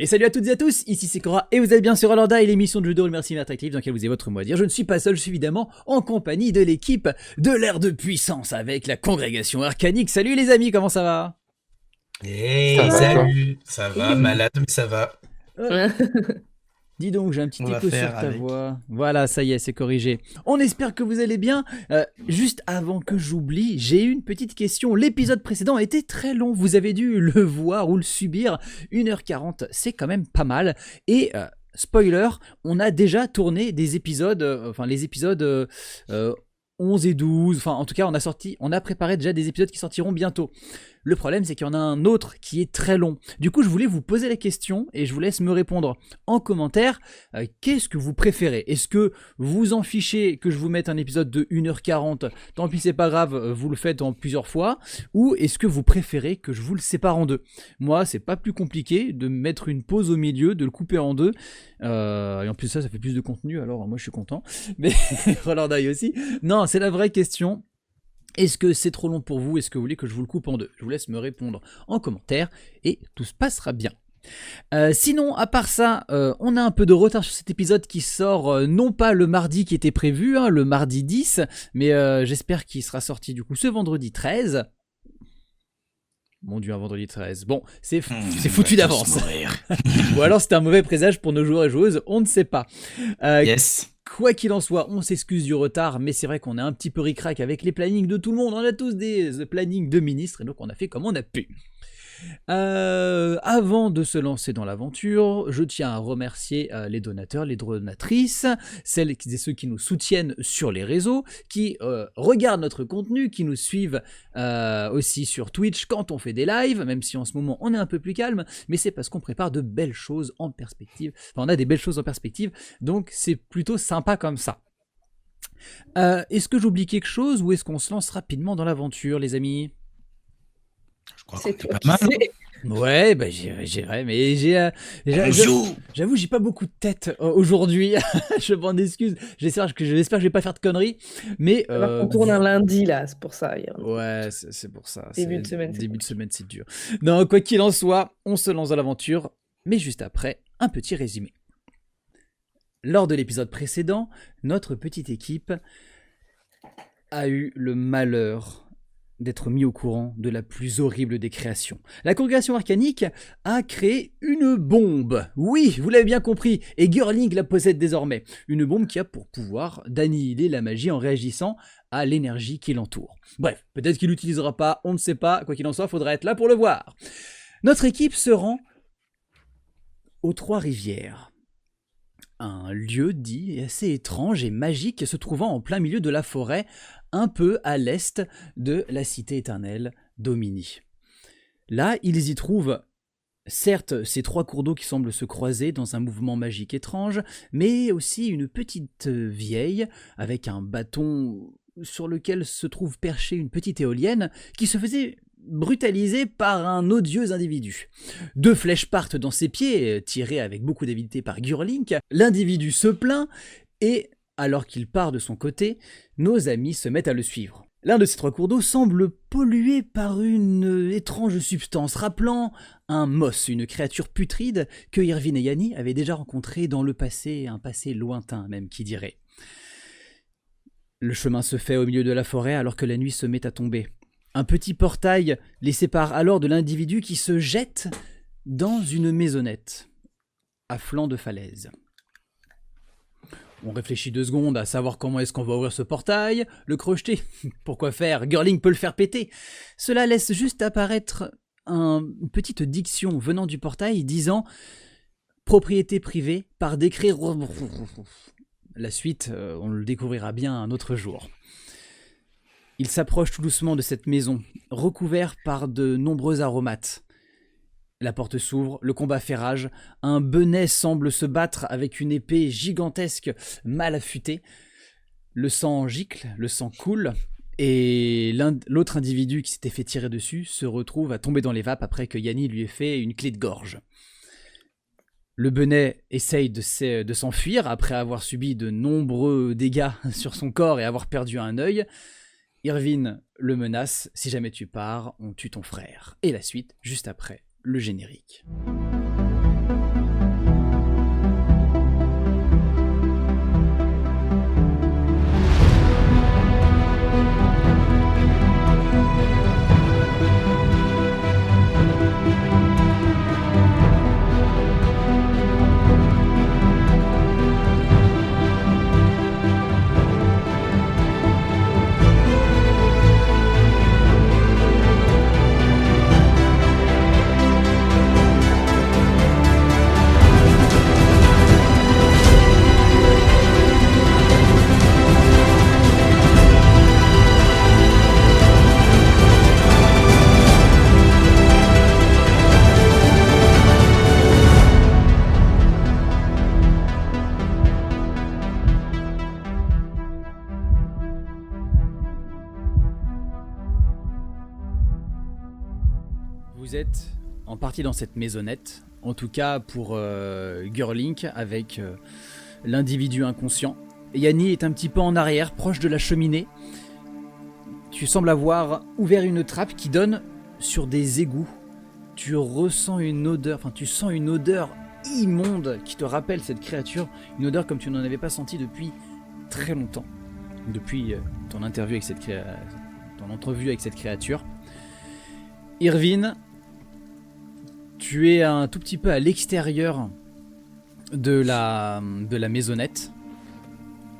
Et salut à toutes et à tous, ici c'est Cora et vous êtes bien sur Rolanda et l'émission de jeu de rôle Merci Interactive dans laquelle vous avez votre mot à dire. Je ne suis pas seul, je suis évidemment en compagnie de l'équipe de l'ère de puissance avec la congrégation arcanique. Salut les amis, comment ça va? Hey, Ça va, salut, ça va, malade, mais ça va. Dis donc, j'ai un petit On va écho sur faire ta avec. voix. Voilà, ça y est, c'est corrigé. On espère que vous allez bien. Juste avant que j'oublie, j'ai une petite question. L'épisode précédent a été très long. Vous avez dû le voir ou le subir. 1h40, c'est quand même pas mal. Et spoiler, on a déjà tourné des épisodes, les épisodes 11 et 12. Enfin, en tout cas, on a préparé déjà des épisodes qui sortiront bientôt. Le problème, c'est qu'il y en a un autre qui est très long. Du coup, je voulais vous poser la question et je vous laisse me répondre en commentaire. Qu'est-ce que vous préférez? Est-ce que vous en fichez que je vous mette un épisode de 1h40? Tant pis, c'est pas grave, vous le faites en plusieurs fois. Ou est-ce que vous préférez que je vous le sépare en deux? Moi, c'est pas plus compliqué de mettre une pause au milieu, de le couper en deux. Et en plus, ça fait plus de contenu, alors moi je suis content. Mais Roland aussi. Non, c'est la vraie question. Est-ce que c'est trop long pour vous? Est-ce que vous voulez que je vous le coupe en deux? Je vous laisse me répondre en commentaire et tout se passera bien. Sinon, à part ça, on a un peu de retard sur cet épisode qui sort non pas le mardi qui était prévu, hein, le mardi 10, mais j'espère qu'il sera sorti du coup ce vendredi 13. Mon dieu, un vendredi 13. Bon, c'est foutu d'avance. Ou alors c'est un mauvais présage pour nos joueurs et joueuses, on ne sait pas. Yes. Quoi qu'il en soit, on s'excuse du retard, mais c'est vrai qu'on est un petit peu ric-rac avec les plannings de tout le monde. On a tous des plannings de ministres, et donc on a fait comme on a pu. Avant de se lancer dans l'aventure, je tiens à remercier les donateurs, les donatrices, celles et ceux qui nous soutiennent sur les réseaux, qui regardent notre contenu, qui nous suivent aussi sur Twitch quand on fait des lives, même si en ce moment on est un peu plus calme, mais c'est parce qu'on prépare de belles choses en perspective. Enfin, on a des belles choses en perspective, donc c'est plutôt sympa comme ça. Est-ce que j'oublie quelque chose ou est-ce qu'on se lance rapidement dans l'aventure, les amis? Je crois C'est qu'on est toi pas qui mal. sais. Ouais, bah j'irai, mais On joue. j'avoue, j'ai pas beaucoup de tête aujourd'hui. Je m'en excuse. J'espère que je vais pas faire de conneries, mais Alors qu'on tourne un lundi, là, c'est pour ça. ouais, c'est pour ça. Début de semaine, c'est Début de semaine, c'est dur. Non, quoi qu'il en soit, on se lance dans l'aventure, mais juste après, un petit résumé. Lors de l'épisode précédent, notre petite équipe a eu le malheur d'être mis au courant de la plus horrible des créations. La congrégation arcanique a créé une bombe. Oui, vous l'avez bien compris, et Girling la possède désormais. Une bombe qui a pour pouvoir d'annihiler la magie en réagissant à l'énergie qui l'entoure. Bref, peut-être qu'il l'utilisera pas, on ne sait pas. Quoi qu'il en soit, faudra être là pour le voir. Notre équipe se rend aux Trois-Rivières. Un lieu dit assez étrange et magique se trouvant en plein milieu de la forêt, un peu à l'est de la cité éternelle d'Omini. Là, ils y trouvent, certes, ces trois cours d'eau qui semblent se croiser dans un mouvement magique étrange, mais aussi une petite vieille avec un bâton sur lequel se trouve perchée une petite éolienne qui se faisait brutalisé par un odieux individu. Deux flèches partent dans ses pieds, tirées avec beaucoup d'avidité par Gurlink. L'individu se plaint et, alors qu'il part de son côté, nos amis se mettent à le suivre. L'un de ces trois cours d'eau semble pollué par une étrange substance rappelant un moss, une créature putride que Irvine et Yanni avaient déjà rencontrée dans le passé, un passé lointain même qui dirait. Le chemin se fait au milieu de la forêt alors que la nuit se met à tomber. Un petit portail les sépare alors de l'individu qui se jette dans une maisonnette, à flanc de falaise. On réfléchit 2 secondes à savoir comment est-ce qu'on va ouvrir ce portail, le crocheter. Pourquoi faire? Girling peut le faire péter. Cela laisse juste apparaître une petite diction venant du portail disant « Propriété privée par décret... » La suite, on le découvrira bien un autre jour. Il s'approche tout doucement de cette maison, recouvert par de nombreux aromates. La porte s'ouvre, le combat fait rage, un benet semble se battre avec une épée gigantesque mal affûtée. Le sang gicle, le sang coule, et l'autre individu qui s'était fait tirer dessus se retrouve à tomber dans les vapes après que Yanni lui ait fait une clé de gorge. Le benet essaye de s'enfuir après avoir subi de nombreux dégâts sur son corps et avoir perdu un œil. Irvine le menace, si jamais tu pars, on tue ton frère. Et la suite, juste après, le générique. Vous êtes en partie dans cette maisonnette, en tout cas pour Gurlink, avec l'individu inconscient. Yanni est un petit peu en arrière, proche de la cheminée. Tu sembles avoir ouvert une trappe qui donne sur des égouts. Tu ressens une odeur, tu sens une odeur immonde qui te rappelle cette créature, une odeur comme tu n'en avais pas senti depuis très longtemps, depuis ton entrevue avec cette créature. Irvine, tu es un tout petit peu à l'extérieur de la maisonnette.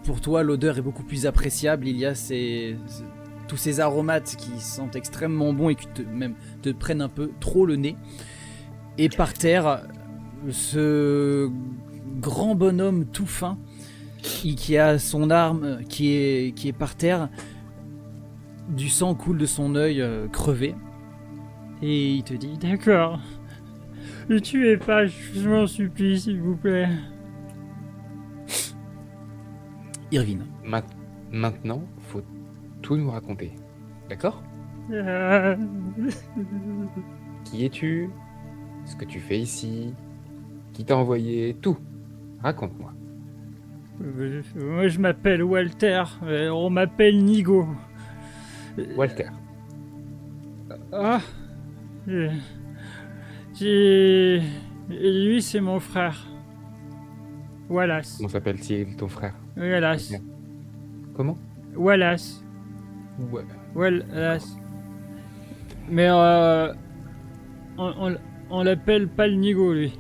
Pour toi, l'odeur est beaucoup plus appréciable. Il y a tous ces aromates qui sentent extrêmement bons et qui te prennent un peu trop le nez. Et par terre, ce grand bonhomme tout fin qui a son arme qui est par terre, du sang coule de son œil crevé. Et il te dit: d'accord, ne tuez pas, je m'en supplie, s'il vous plaît. Irvine. Maintenant, faut tout nous raconter. D'accord ? Qui es-tu ? Ce que tu fais ici ? Qui t'a envoyé ? Tout. Raconte-moi. Moi, je m'appelle Walter. On m'appelle Nigo. Walter. Ah. Et lui, c'est mon frère. Wallace. Comment s'appelle-t-il, ton frère ? Wallace. Comment ? Wallace. Ouais. Wallace. Mais on l'appelle pas le Nigo, lui.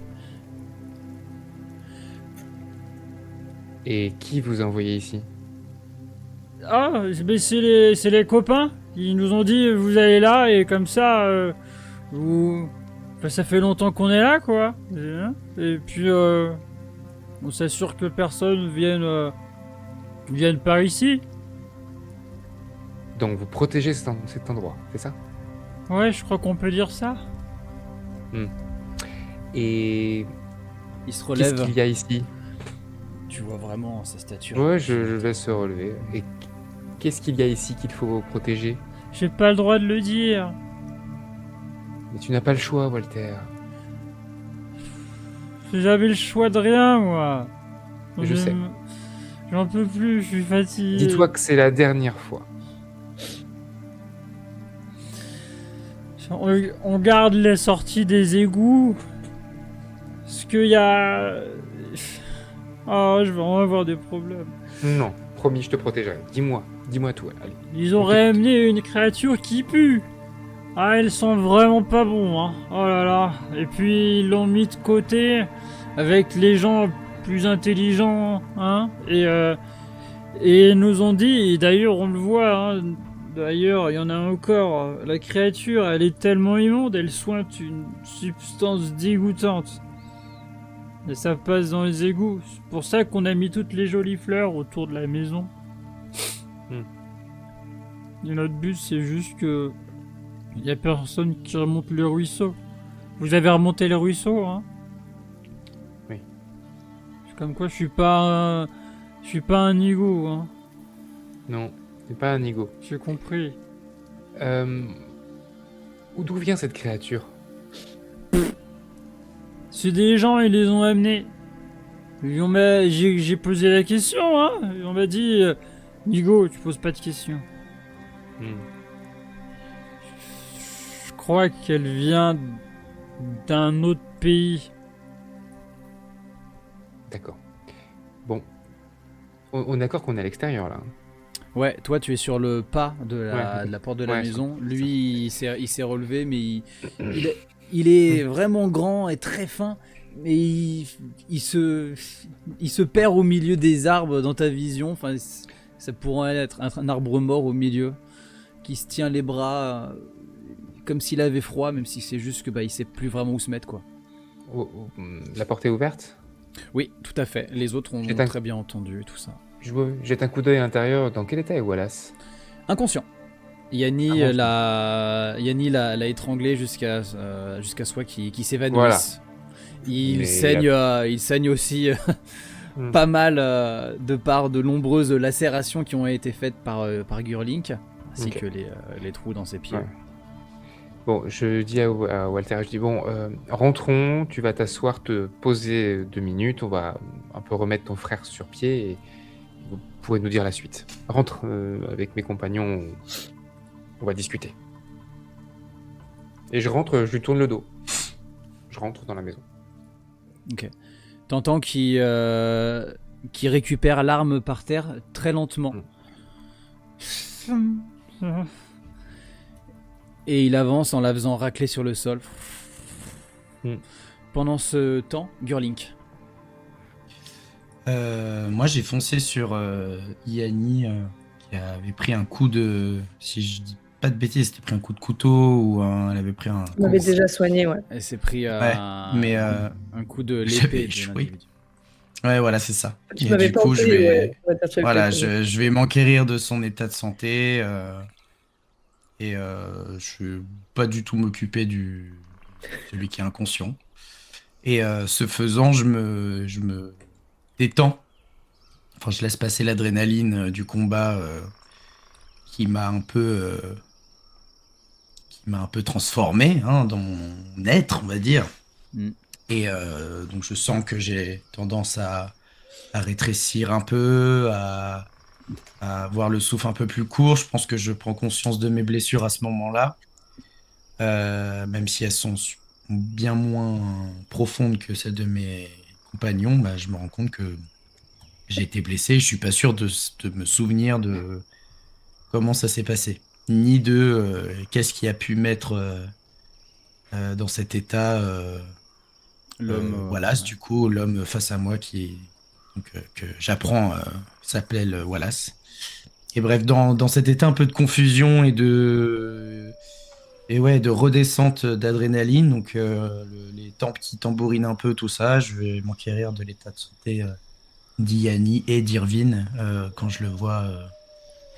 Et qui vous a envoyé ici ? Ah, mais c'est les copains. Ils nous ont dit: vous allez là, et comme ça, ça fait longtemps qu'on est là, quoi. Et puis, on s'assure que personne vienne par ici. Donc vous protégez cet endroit, c'est ça ? Ouais, je crois qu'on peut dire ça. Et Il se relève. qu'est-ce qu'il y a ici ? Tu vois vraiment sa stature. Ouais, je laisse se relever. Et qu'est-ce qu'il y a ici qu'il faut protéger ? J'ai pas le droit de le dire. Mais tu n'as pas le choix, Walter. J'avais le choix de rien, moi. Je sais. J'en peux plus, je suis fatigué. Dis-toi que c'est la dernière fois. On garde les sorties des égouts. Parce qu'il y a... Oh, je vais en avoir des problèmes. Non, promis, je te protégerai. Dis-moi tout, allez. Ils ont ramené une créature qui pue. Ah, elles sont vraiment pas bons, hein. Oh là là. Et puis, ils l'ont mis de côté avec les gens plus intelligents, hein. Et ils nous ont dit, et d'ailleurs, on le voit, hein. D'ailleurs, il y en a encore. La créature, elle est tellement immonde, elle sointe une substance dégoûtante. Et ça passe dans les égouts. C'est pour ça qu'on a mis toutes les jolies fleurs autour de la maison. Et notre but, c'est juste que... il y a personne qui remonte le ruisseau. Vous avez remonté le ruisseau, hein? Oui. C'est comme quoi je suis pas un Nigo, hein. Non, c'est pas un ego. J'ai compris. D'où vient cette créature ? C'est des gens, ils les ont amenés. J'ai posé la question, hein. On m'a dit, Nigo, tu poses pas de questions. Je crois qu'elle vient d'un autre pays. D'accord. Bon. On est d'accord qu'on est à l'extérieur, là. Ouais, toi tu es sur le pas de la porte de la maison. Lui il s'est relevé, mais il est vraiment grand et très fin, mais il se perd au milieu des arbres dans ta vision. Enfin, ça pourrait être un arbre mort au milieu qui se tient les bras comme s'il avait froid, même si c'est juste que il sait plus vraiment où se mettre, quoi. La porte est ouverte ? Oui, tout à fait. Les autres ont très bien entendu tout ça. Je jette un coup d'œil à l'intérieur. Dans quel état est Wallace ? Inconscient. Yanni l'a étranglé jusqu'à soi qui s'évanouisse. Voilà. Il saigne aussi pas mal de par de nombreuses lacérations qui ont été faites par Gurlink, ainsi que les trous dans ses pieds. Bon, je dis à Walter, je dis bon, rentrons, tu vas t'asseoir, te poser 2 minutes, on va un peu remettre ton frère sur pied et vous pourrez nous dire la suite. Rentre avec mes compagnons, on va discuter. Et je rentre, je lui tourne le dos. Je rentre dans la maison. Ok. T'entends qu'il récupère l'arme par terre très lentement. Et il avance en la faisant racler sur le sol. Pendant ce temps, Gurlink. Moi, j'ai foncé sur Yanni qui avait pris un coup de... Si je dis pas de bêtises, c'était pris un coup de couteau ou elle avait pris un... On m'avait déjà soigné, ouais. Elle s'est pris un coup de j'avais l'épée de échoué. l'individu. Ouais, voilà, c'est ça. Tu Et m'avais du pas coup, entendu, ouais. Ouais, t'as fait le voilà, coup. je vais m'enquérir de son état de santé et je vais pas du tout m'occuper de celui qui est inconscient. Et ce faisant, je me détends. Enfin, je laisse passer l'adrénaline du combat qui m'a un peu transformé dans mon être, on va dire. Et donc je sens que j'ai tendance à rétrécir un peu, à avoir le souffle un peu plus court. Je pense que je prends conscience de mes blessures à ce moment-là, même si elles sont bien moins profondes que celles de mes compagnons. Bah, je me rends compte que j'ai été blessé. Je suis pas sûr de me souvenir de comment ça s'est passé, ni de qu'est-ce qui a pu mettre dans cet état L'homme. Wallace, du coup, l'homme face à moi que j'apprends s'appelle Wallace. Et bref, dans cet état un peu de confusion et de redescente d'adrénaline, donc les tempes qui tambourinent un peu, tout ça, je vais m'enquérir de l'état de santé d'Yanni et d'Irvine quand je le vois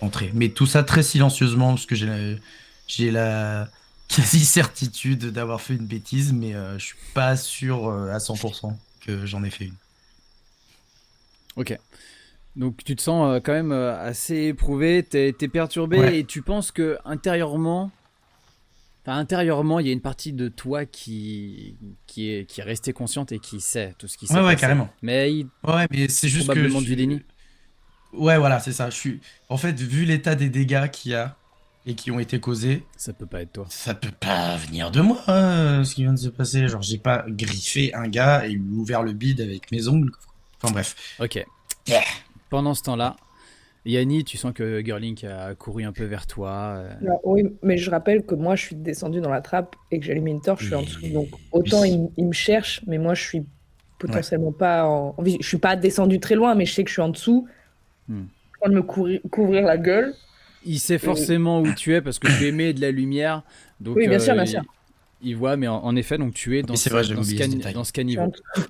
entrer. Mais tout ça très silencieusement, parce que j'ai la quasi-certitude d'avoir fait une bêtise, mais je suis pas sûr à 100% que j'en ai fait une. Ok. Donc tu te sens quand même assez éprouvé, t'es perturbé Ouais. et tu penses que intérieurement, il y a une partie de toi qui est restée consciente et qui sait tout ce qui s'est Ouais, passé. carrément. Mais Ouais, mais c'est juste que probablement du déni. Ouais, voilà, c'est ça. En fait, vu l'état des dégâts qu'il y a et qui ont été causés, Ça peut pas être toi. ça peut pas venir de moi, ce qui vient de se passer. Genre, j'ai pas griffé un gars et lui ouvert le bide avec mes ongles. Enfin bref. Ok. Yeah. Pendant ce temps-là, Yanni, tu sens que Gurlink a couru un peu vers toi. Alors, oui, mais je rappelle que moi, je suis descendu dans la trappe et que j'ai allumé une torche, je suis en dessous. Donc, autant Oui. il me cherche, mais moi, je suis potentiellement pas en vie. Je suis pas descendu très loin, mais je sais que je suis en dessous. Je suis en train de me couvrir la gueule. Il sait forcément où tu es parce que tu émets de la lumière. Donc, Oui, bien sûr, bien sûr. Il voit, mais en effet, donc tu es dans Mais c'est vrai, j'avais oublié ce détail. ce Je suis en caniveau. dessous.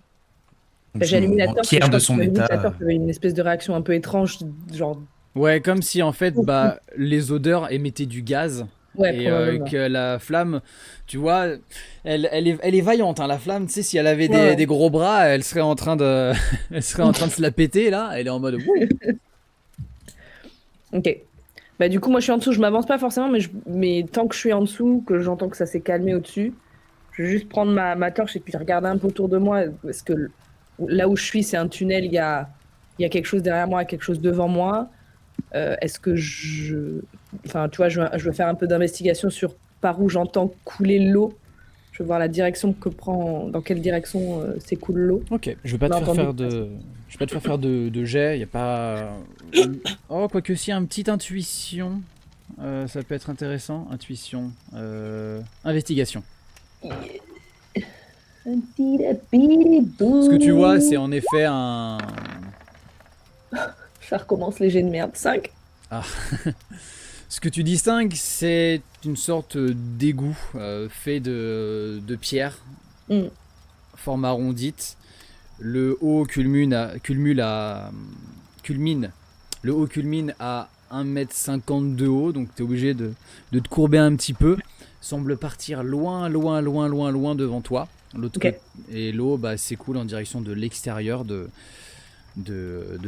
Donc, J'ai allumé la torche. m'enquière de son état. La torche avait une espèce de réaction un peu étrange, genre. Ouais, comme si en fait, les odeurs émettaient du gaz. Ouais, Et probablement. que la flamme, tu vois, elle est vaillante, hein, la flamme. Tu sais, si elle avait Ouais. des gros bras, elle serait en train de se la péter là. Elle est en mode. Wouh. Ok. Bah, du coup, moi, je suis en dessous. Je m'avance pas forcément, mais tant que je suis en dessous, que j'entends que ça s'est calmé au-dessus, je vais juste prendre ma torche et puis regarder un peu autour de moi. Parce que là où je suis, c'est un tunnel. Il y a quelque chose derrière moi, quelque chose devant moi. Est-ce que Enfin, tu vois, je veux faire un peu d'investigation sur par où j'entends couler l'eau. Je veux voir la direction que prend, dans quelle direction s'écoule l'eau. Ok, je vais pas te faire faire de jet. Y a pas. Oh, quoique si, une petite intuition, ça peut être intéressant. Intuition, investigation. Ce que tu vois, c'est en effet un. Ça recommence les jets de merde. 5. Ah. Ce que tu distingues, c'est une sorte d'égout fait de pierre, forme arrondite. Le haut culmine à 1,50 m de haut, donc tu es obligé de te courber un petit peu. Semble partir loin devant toi. Ok. Et l'eau s'écoule en direction de l'extérieur de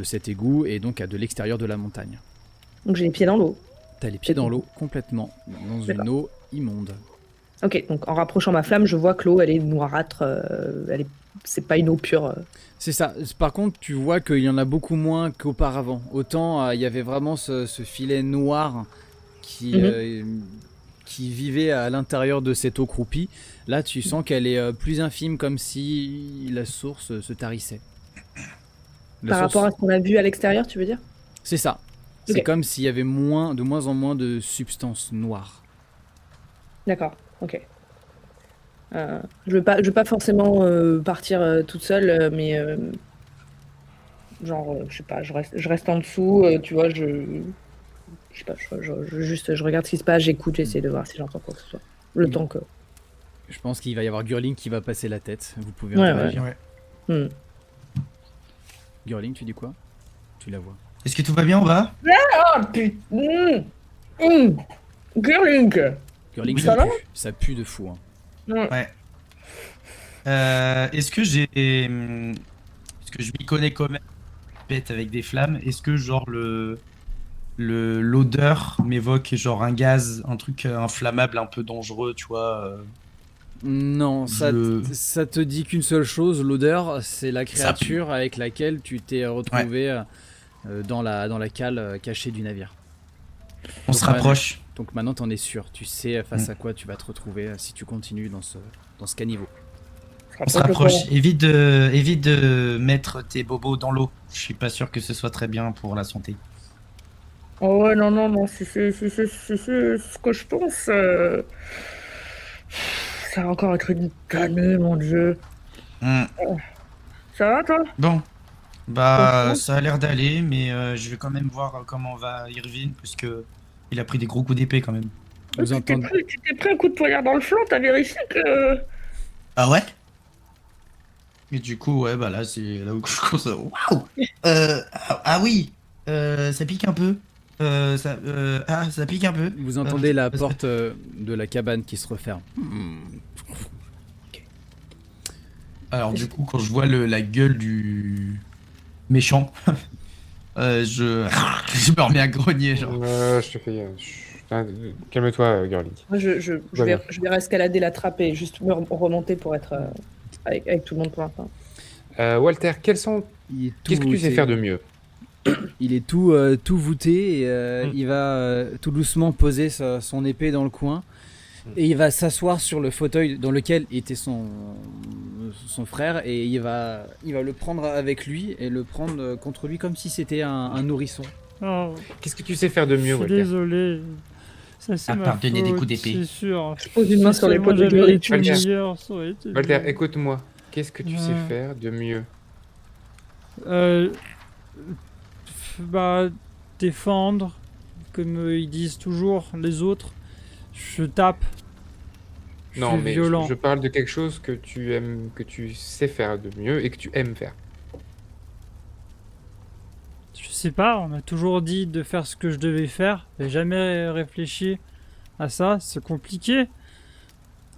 cet égout et donc de l'extérieur de la montagne. Donc j'ai les pieds dans l'eau. T'as les pieds dans l'eau complètement, dans une eau immonde. Ok, donc en rapprochant ma flamme, je vois que l'eau, elle est noirâtre. C'est pas une eau pure. C'est ça. Par contre, tu vois qu'il y en a beaucoup moins qu'auparavant. Autant il y avait vraiment ce filet noir qui, qui vivait à l'intérieur de cette eau croupie. Là, tu sens qu'elle est plus infime, comme si la source se tarissait. Par rapport à ce qu'on a vu à l'extérieur, tu veux dire? C'est ça. C'est comme s'il y avait de moins en moins de substances noires. D'accord, ok. Je veux pas forcément partir toute seule, mais genre, je sais pas, je reste en dessous, tu vois, je sais pas, je regarde ce qui se passe, j'écoute, j'essaie de voir si j'entends quoi que ce soit. Le temps que. Je pense qu'il va y avoir Gurling qui va passer la tête. Vous pouvez Ouais, interagir. Ouais. Gurling, tu dis quoi? Tu la vois. Est-ce que tout va bien en bas? Oh putain! Girling! Gurling, Ça va? ça pue de fou. Hein. Ouais. Est-ce que est-ce que je m'y connais quand même bête avec des flammes? Est-ce que genre l'odeur m'évoque genre un gaz, un truc inflammable un peu dangereux, tu vois? Non, ça te dit qu'une seule chose, l'odeur, c'est la créature avec laquelle tu t'es retrouvé dans la cale cachée du navire. On se rapproche. Donc maintenant t'en es sûr, tu sais face à quoi tu vas te retrouver si tu continues dans ce caniveau. On se rapproche. Évite de mettre tes bobos dans l'eau. Je suis pas sûr que ce soit très bien pour la santé. Oh ouais, non, c'est ce que je pense. Ça va encore être une tannée, mon dieu. Ça va, toi? Bon. Bah, ça a l'air d'aller, mais je vais quand même voir comment va Irvine, parce que il a pris des gros coups d'épée quand même. Vous entendez... Tu t'es pris un coup de poignard dans le flanc, t'as vérifié que... Ah ouais? Et du coup, ouais, bah là, c'est là où je commence à... Waouh! Ah oui! Ça pique un peu. Ça pique un peu. Vous entendez la porte de la cabane qui se referme. Alors du coup, quand je vois la gueule du méchant, je me remets à grogner, genre. Je te fais... Calme-toi, Girly. Moi, je vais escalader la trappe et juste me remonter pour être avec tout le monde pour l'instant. Walter, qu'est-ce que tu sais faire de mieux? Il est tout voûté et il va tout doucement poser son épée dans le coin et il va s'asseoir sur le fauteuil dans lequel était son frère et il va le prendre avec lui et le prendre contre lui comme si c'était un nourrisson. Oh, Qu'est-ce que tu sais faire de mieux, je suis Walter? désolé. Ça, c'est À ma part donner des faute, coups d'épée. c'est sûr. Je pose une main sur l'épaule de J'avais Gurling. été meilleur, ça aurait été Walter, bien. écoute-moi. Qu'est-ce que tu sais faire de mieux? Bah, défendre, comme ils disent toujours les autres. Je tape. Je Non, suis mais violent. je parle de quelque chose que tu aimes, que tu sais faire de mieux et que tu aimes faire. Je sais pas, on m'a toujours dit de faire ce que je devais faire. J'ai jamais réfléchi à ça, c'est compliqué.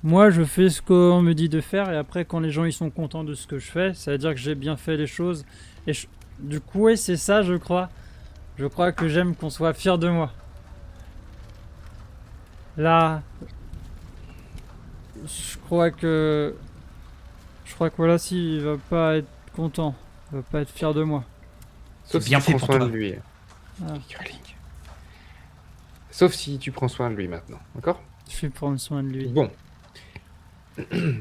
Moi, je fais ce qu'on me dit de faire et après, quand les gens ils sont contents de ce que je fais, ça veut dire que j'ai bien fait les choses. Et du coup, ouais, c'est ça, je crois. Je crois que j'aime qu'on soit fier de moi. Là, je crois que voilà, si, il va pas être content. Il va pas être fier de moi. Sauf si bien tu fait prends pour soin toi. de lui. Ah. Girling. Sauf si tu prends soin de lui maintenant, d'accord? Je vais prendre soin de lui. Bon.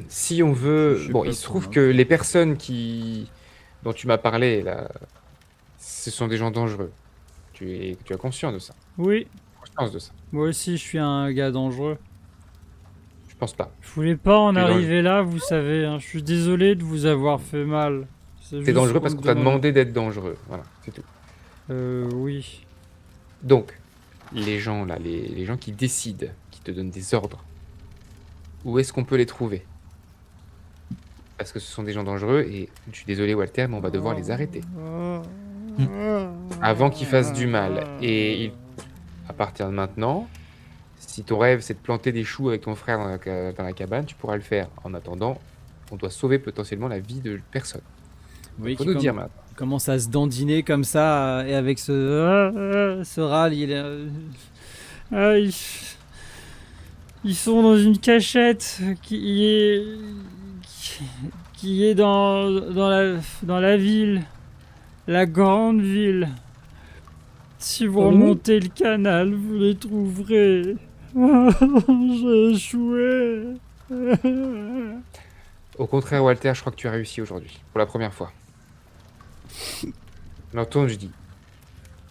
Si on veut... Je sais Bon, pas il se trouve comment. que les personnes dont tu m'as parlé, là, ce sont des gens dangereux. Tu as conscience de ça? Oui, Conscience de ça? moi aussi, je suis un gars dangereux. Je pense pas. Je voulais pas en T'es arriver là, vous savez. Hein. Je suis désolé de vous avoir fait mal. T'es dangereux parce qu'on t'a demandé d'être dangereux. Voilà, c'est tout. Oui. Donc, les gens là, les gens qui décident, qui te donnent des ordres, où est-ce qu'on peut les trouver? Parce que ce sont des gens dangereux et je suis désolé Walter, mais on va devoir les arrêter avant qu'ils fassent du mal. Et à partir de maintenant, si ton rêve c'est de planter des choux avec ton frère dans la cabane, tu pourras le faire. En attendant, on doit sauver potentiellement la vie de personne. Vous voyez Faut qu'il nous dire maintenant. commence à se dandiner comme ça et avec ce râle, il Ils sont dans une cachette qui est dans la ville, la grande ville. Si vous remontez le canal, vous les trouverez. J'ai échoué. Au contraire, Walter, je crois que tu as réussi aujourd'hui, pour la première fois. Je me retourne, je dis,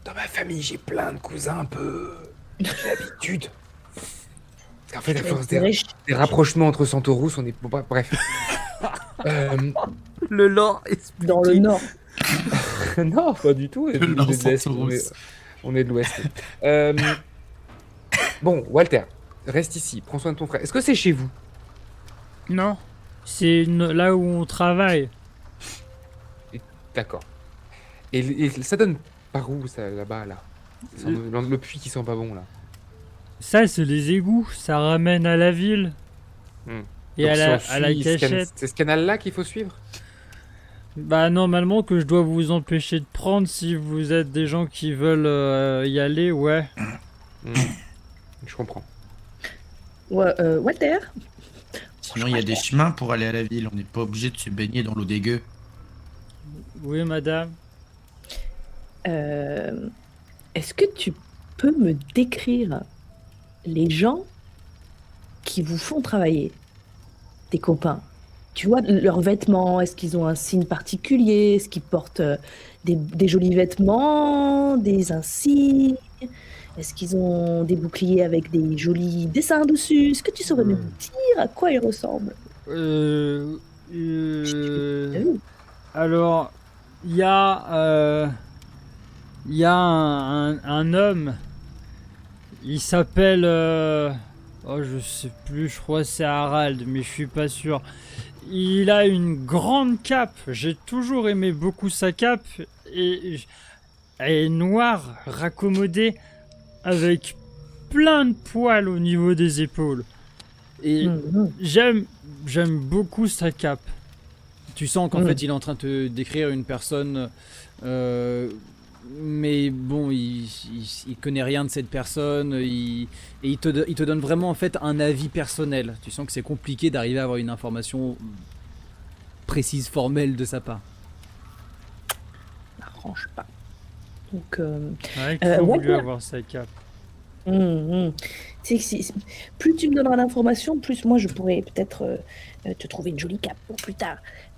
dans ma famille, j'ai plein de cousins un peu... J'ai l'habitude. Parce qu'en fait, à force des rapprochements entre Santorous, on est... Bon, bref. Le lore Dans le nord. Non, pas du tout. Le lore On est de l'Est, Santorous. on est de l'Ouest. Bon, Walter, reste ici, prends soin de ton frère. Est-ce que c'est chez vous? Non, c'est là où on travaille. D'accord. Et ça donne par où, ça, là-bas, là le puits qui sent pas bon, là. Ça, c'est les égouts. Ça ramène à la ville. Et Donc, à si on la suit cachette. c'est ce canal-là qu'il faut suivre? Bah, normalement, que je dois vous empêcher de prendre si vous êtes des gens qui veulent y aller, ouais. Je comprends. Ouais, Walter, Sinon, il y a des chemins pour aller à la ville. On n'est pas obligé de se baigner dans l'eau dégueu. Oui, madame. est-ce que tu peux me décrire les gens qui vous font travailler, tes copains? Tu vois, leurs vêtements, est-ce qu'ils ont un signe particulier? Est-ce qu'ils portent des jolis vêtements, des insignes? Est-ce qu'ils ont des boucliers avec des jolis dessins dessus? Est-ce que tu saurais me dire à quoi ils ressemblent? Alors, il y a un homme. Il s'appelle... oh, je sais plus, je crois que c'est Harald, mais je suis pas sûr. Il a une grande cape. J'ai toujours aimé beaucoup sa cape. Et elle est noire, raccommodée, avec plein de poils au niveau des épaules. Et j'aime beaucoup sa cape. Tu sens qu'en fait il est en train de te décrire une personne, mais bon, il connaît rien de cette personne, et il te donne vraiment en fait un avis personnel. Tu sens que c'est compliqué d'arriver à avoir une information précise, formelle de sa part. N'arrange pas. Donc, Ouais, qu'il faut voulu Walter. avoir sa cape. Plus tu me donneras d'informations, plus moi je pourrais peut-être te trouver une jolie cape pour plus tard.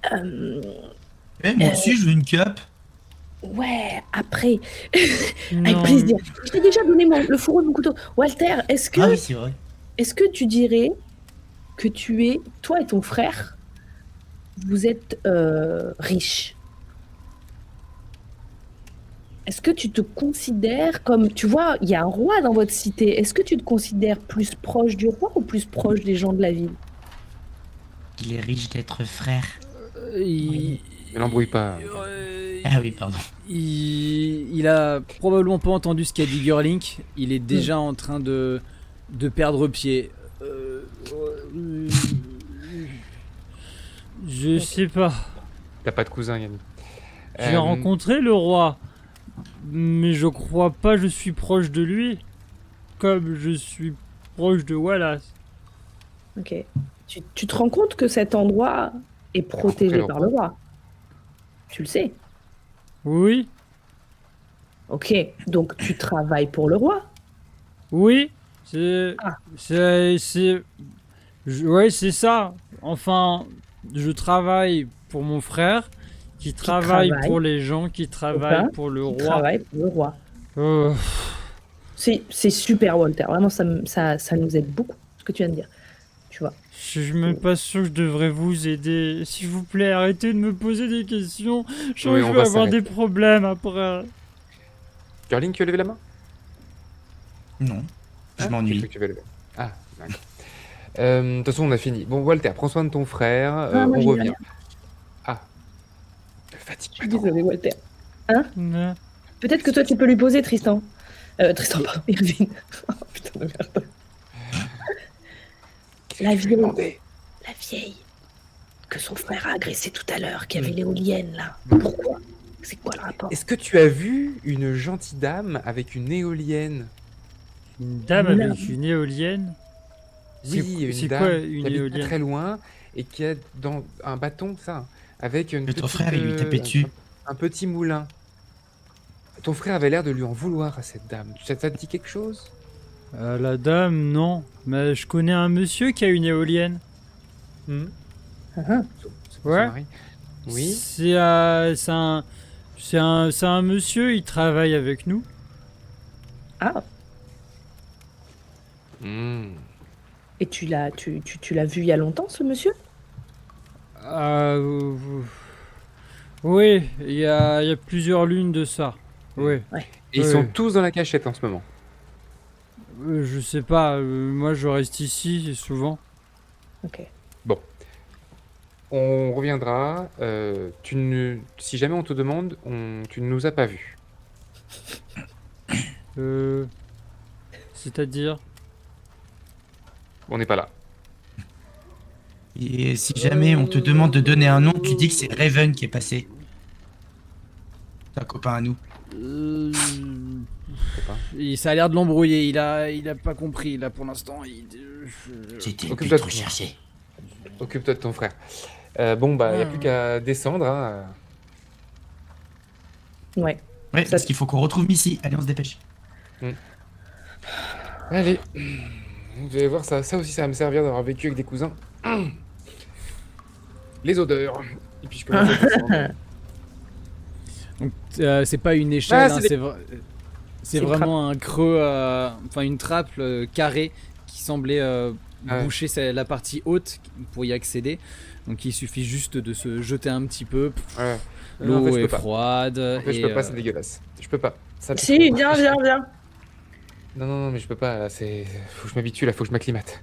Moi aussi, je veux une cape. Ouais, après, Non. avec plaisir. Je t'ai déjà donné le fourreau de mon couteau. Walter, est-ce que, Ah oui, c'est vrai. est-ce que tu dirais que tu es, toi et ton frère, vous êtes riches? Est-ce que tu te considères comme, tu vois, il y a un roi dans votre cité. Est-ce que tu te considères plus proche du roi ou plus proche des gens de la ville? Il est riche d'être frère. Il, Ne l'embrouille pas. Ah oui, pardon. il a probablement pas entendu ce qu'a dit Girlink. Il est déjà en train de perdre pied. Je sais pas. T'as pas de cousin, Yannick. J'ai rencontré le roi, mais je crois pas je suis proche de lui, comme je suis proche de Wallace. Ok. Tu te rends compte que cet endroit est protégé par le roi? Tu le sais? Oui, Ok. Donc tu travailles pour le roi? oui, c'est ouais, c'est ça. Enfin, je travaille pour mon frère, qui travaille pour les gens, qui travaille pour le roi. Travaille pour le roi. C'est super, Walter. Vraiment, ça nous aide beaucoup, ce que tu viens de dire. Tu vois. Je suis même pas sûr que je devrais vous aider. S'il vous plaît, arrêtez de me poser des questions. Je sens que je vais avoir des problèmes après. Girling, tu as levé la main? Non, je J'ai m'ennuie. cru que tu avais levé. Ah, d'accord. De toute façon, on a fini. Bon, Walter, prends soin de ton frère. moi, On j'y revient. vais. Ah. Ne fatigue Je pas suis trop. désolée, Walter. Ouais. Peut-être que toi, tu peux lui poser, Tristan. Tristan, pardon, Irvine. Oh, putain de merde. La vieille que son frère a agressée tout à l'heure, qui avait l'éolienne, là. Pourquoi? C'est quoi le rapport? Est-ce que tu as vu une gentille dame avec une éolienne? Une dame avec une éolienne? Oui, une c'est dame quoi qui une habite pas éolienne? très loin et qui a dans un bâton, ça, avec une Que ton petite, frère, il lui tapait dessus. un petit moulin. Ton frère avait l'air de lui en vouloir à cette dame. Ça te dit quelque chose? La dame, non. Mais je connais un monsieur qui a une éolienne. Ah, C'est Ouais. son mari. Oui. C'est un monsieur, il travaille avec nous. ah. Hmm. Et tu l'as vu il y a longtemps, ce monsieur? Euh, oui, il y a plusieurs lunes de ça. Oui. Et ils Ouais. sont tous dans la cachette en ce moment. Je sais pas, moi je reste ici souvent. Ok. On reviendra. Si jamais on te demande, tu ne nous as pas vus. C'est-à-dire? On n'est pas là. Et si jamais on te demande de donner un nom, tu dis que c'est Raven qui est passé. C'est un copain à nous. Ça a l'air de l'embrouiller, il a pas compris là pour l'instant. C'était le Occupe-toi but de toi. recherché. Occupe-toi de ton frère. Bon, bah, il n'y a plus qu'à descendre. Hein. Ouais. Ouais, Ça- parce qu'il faut qu'on retrouve Missy. Allez, on se dépêche. Allez. Vous allez voir, ça aussi, ça va me servir d'avoir vécu avec des cousins. Les odeurs. Et puis je commence à descendre. Donc c'est pas une échelle, Ah, hein, c'est c'est une vraiment un creux, enfin une trappe carrée qui semblait Ouais. boucher la partie haute pour y accéder. Donc il suffit juste de se jeter un petit peu. Ouais. Non, en L'eau fait, je est peux pas. froide. En fait, je et, peux pas, c'est dégueulasse. Je peux pas. Ça me Si, trop. viens. Non, mais je peux pas. Là, faut que je m'habitue, là, faut que je m'acclimate.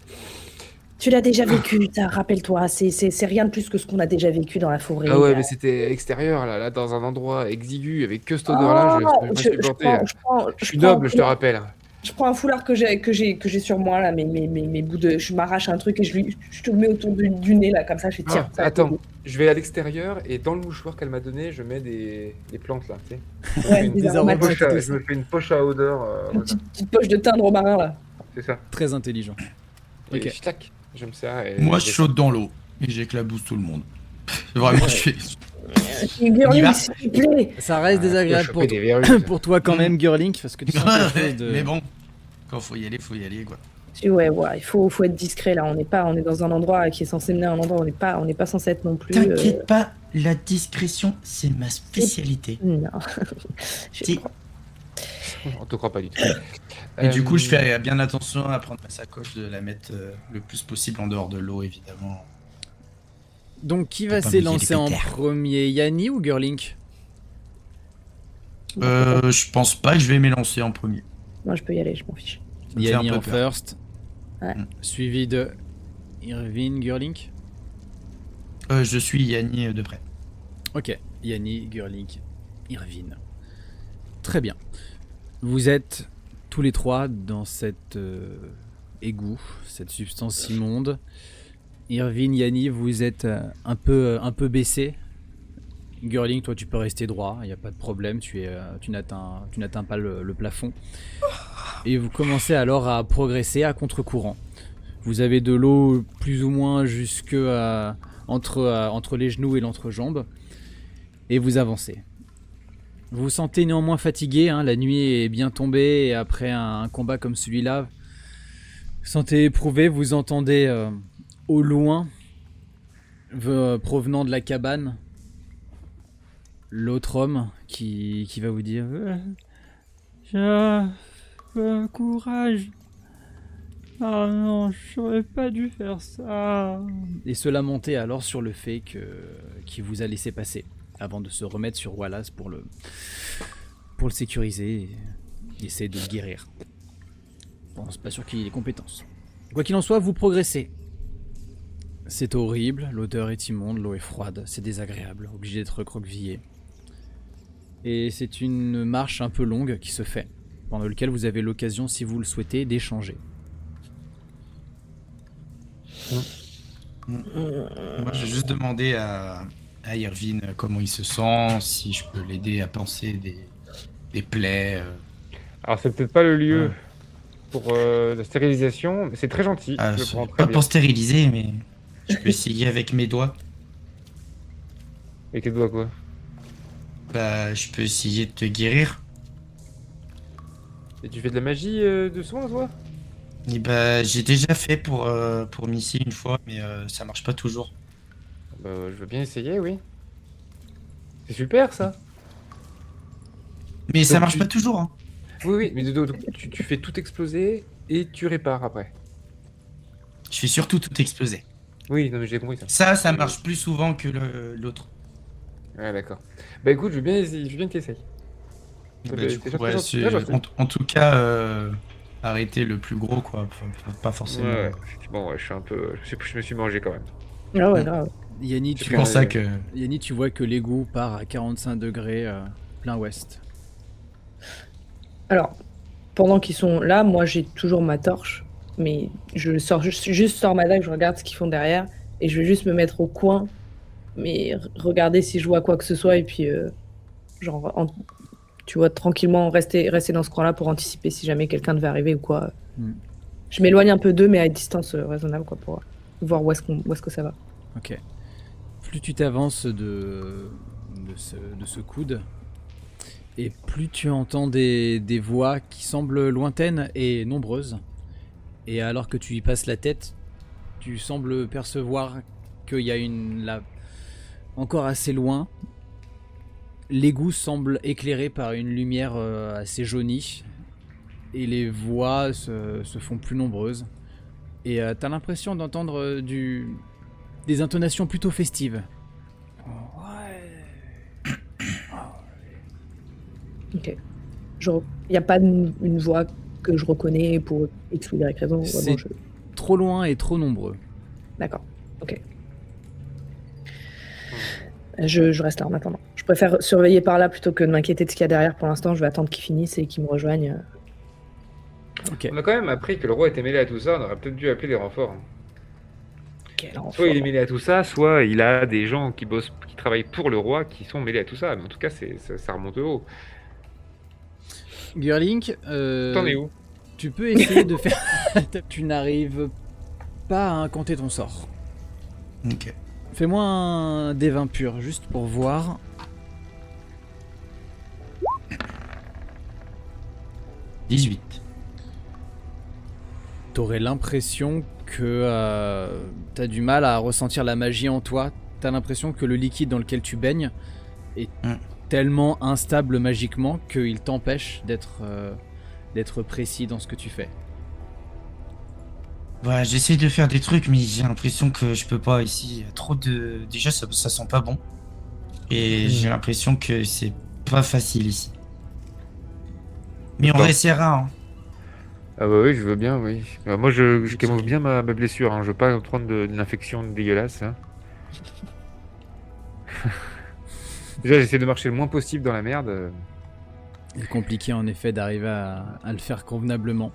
Tu l'as déjà vécu, rappelle-toi. C'est rien de plus que ce qu'on a déjà vécu dans la forêt. Ah ouais, mais c'était extérieur, là, dans un endroit exigu, avec que cette odeur-là, je peux pas supporter. Je suis noble, je te rappelle. Je prends un foulard que j'ai sur moi, là, mes bouts de. Je m'arrache un truc et je te le mets autour du nez, là, comme ça, je fais tiens. ça va Attends, t'aider. je vais à l'extérieur et dans le mouchoir qu'elle m'a donné, je mets des plantes, là, tu sais. Ouais, des des aromatiques. aromatiques. Je me fais une poche à odeur. Une petite poche de thym de romarin, là. C'est ça. Très intelligent. Et Ok. je claque. J'aime ça. Et Moi, je saute dans l'eau et j'éclabousse tout le monde. Vraiment, je fais. Et Gurling, va. s'il te plaît. Ça reste désagréable pour, des virus. pour toi quand même, Girlink, parce que tu sens quelque chose de... Mais bon, quand faut y aller, quoi. Ouais, il faut être discret, là. On est dans un endroit qui est censé mener à un endroit où on n'est pas censé être non plus. T'inquiète pas, la discrétion, c'est ma spécialité. Non. Je Si. crois. On te croit pas du tout. Et du coup, je fais bien attention à prendre ma sacoche, de la mettre le plus possible en dehors de l'eau, évidemment. Donc qui va Faut pas s'élancer en mouiller les premier, Yanni ou Girlink? Je pense pas que je vais m'élancer en premier. Moi, je peux y aller, je m'en fiche. Ça me fait Yanni un peu en peur. first, Ouais. suivi de Irvine, Girlink. Je suis Yanni de près. Ok, Yanni, Girlink, Irvine. Très bien. Vous êtes tous les trois dans cet égout, cette substance immonde. Irvine, Yanni, vous êtes un peu baissé. Girling, toi tu peux rester droit, il n'y a pas de problème, tu n'atteins pas le plafond. Et vous commencez alors à progresser à contre-courant. Vous avez de l'eau plus ou moins jusque entre les genoux et l'entrejambe. Et vous avancez. Vous vous sentez néanmoins fatigué, hein, la nuit est bien tombée et après un combat comme celui-là, vous vous sentez éprouvé, vous entendez au loin, provenant de la cabane, l'autre homme qui va vous dire Courage. Ah non, j'aurais pas dû faire ça. et se lamenter alors sur le fait qu'il vous a laissé passer avant de se remettre sur Wallace pour le sécuriser et essayer de le guérir. Bon, c'est pas sûr qu'il ait les compétences. Quoi qu'il en soit, vous progressez. C'est horrible, l'odeur est immonde, l'eau est froide, c'est désagréable, obligé d'être recroquevillé. Et c'est une marche un peu longue qui se fait, pendant laquelle vous avez l'occasion, si vous le souhaitez, d'échanger. Moi, j'ai juste demandé à Irvine comment il se sent, si je peux l'aider à panser des plaies. Alors, c'est peut-être pas le lieu pour la stérilisation. C'est très gentil. Ah, je le c'est prends très pas bien. pour stériliser, mais je peux essayer avec mes doigts. Et tes doigts quoi? Bah, je peux essayer de te guérir. Et tu fais de la magie de soin, toi? Et bah, j'ai déjà fait pour Missy une fois, mais ça marche pas toujours. Bah, je veux bien essayer, oui. C'est super ça. Mais ça Donc, marche tu- pas toujours, hein. Oui, oui, mais tu fais tout exploser et tu répares après. Je fais surtout tout exploser. Oui, non mais j'ai compris ça. Ça marche plus souvent que l'autre. Ouais, d'accord. Bah écoute, je veux bien essayer, je veux bien que t'essayes. Bah, C'est du coup, très ouais, gentil, très gentil. en tout cas, arrêter le plus gros, quoi. Pas forcément. Ouais, effectivement, ouais, je suis un peu. Je me suis mangé quand même. Ah ouais, grave. Yanni, C'est tu, pour ça que. Yanni, tu vois que l'égout part à 45 degrés plein ouest. Alors, pendant qu'ils sont là, moi j'ai toujours ma torche, mais je sors juste sors ma dague, je regarde ce qu'ils font derrière, et je vais juste me mettre au coin, mais regarder si je vois quoi que ce soit, et puis tu vois, tranquillement rester dans ce coin-là pour anticiper si jamais quelqu'un devait arriver ou quoi. Hmm. Je m'éloigne un peu d'eux, mais à une distance raisonnable, quoi, pour voir où est-ce que ça va. Ok. Plus tu t'avances de ce coude, et plus tu entends des voix qui semblent lointaines et nombreuses. Et alors que tu y passes la tête, tu sembles percevoir qu'il y a là, encore assez loin, l'égout semble éclairé par une lumière assez jaunie. Et les voix se font plus nombreuses. Et t'as l'impression d'entendre des intonations plutôt festives. Ok. Genre, il n'y a pas une voix que je reconnais pour X ou Y raison. C'est Vraiment, trop loin et trop nombreux. D'accord. Ok. Je reste là en attendant. Je préfère surveiller par là plutôt que de m'inquiéter de ce qu'il y a derrière. Pour l'instant, je vais attendre qu'ils finissent et qu'ils me rejoignent. Ok. On a quand même appris que le roi était mêlé à tout ça, on aurait peut-être dû appeler les renforts. Quel enfant. Soit il est mêlé à tout ça, soit il a des gens qui bossent, qui travaillent pour le roi, qui sont mêlés à tout ça. Mais en tout cas, ça remonte haut. Girlink, T'en es où? tu peux essayer de faire... Tu n'arrives pas à incanter ton sort. Ok. Fais-moi un D20 pur, juste pour voir. « 18. T'aurais l'impression que t'as du mal à ressentir la magie en toi. T'as l'impression que le liquide dans lequel tu baignes est tellement instable magiquement qu'il t'empêche d'être précis dans ce que tu fais. Ouais, j'essaie de faire des trucs, mais j'ai l'impression que je peux pas ici. Il y a trop de. Déjà, ça sent pas bon. Et j'ai l'impression que c'est pas facile ici. Mais on D'accord. essaiera, hein. Ah bah oui, je veux bien, oui. Moi, je camoufle bien ma blessure, hein. Je veux pas prendre d'une infection dégueulasse. Hein. Déjà, j'essaie de marcher le moins possible dans la merde. C'est compliqué en effet d'arriver à le faire convenablement.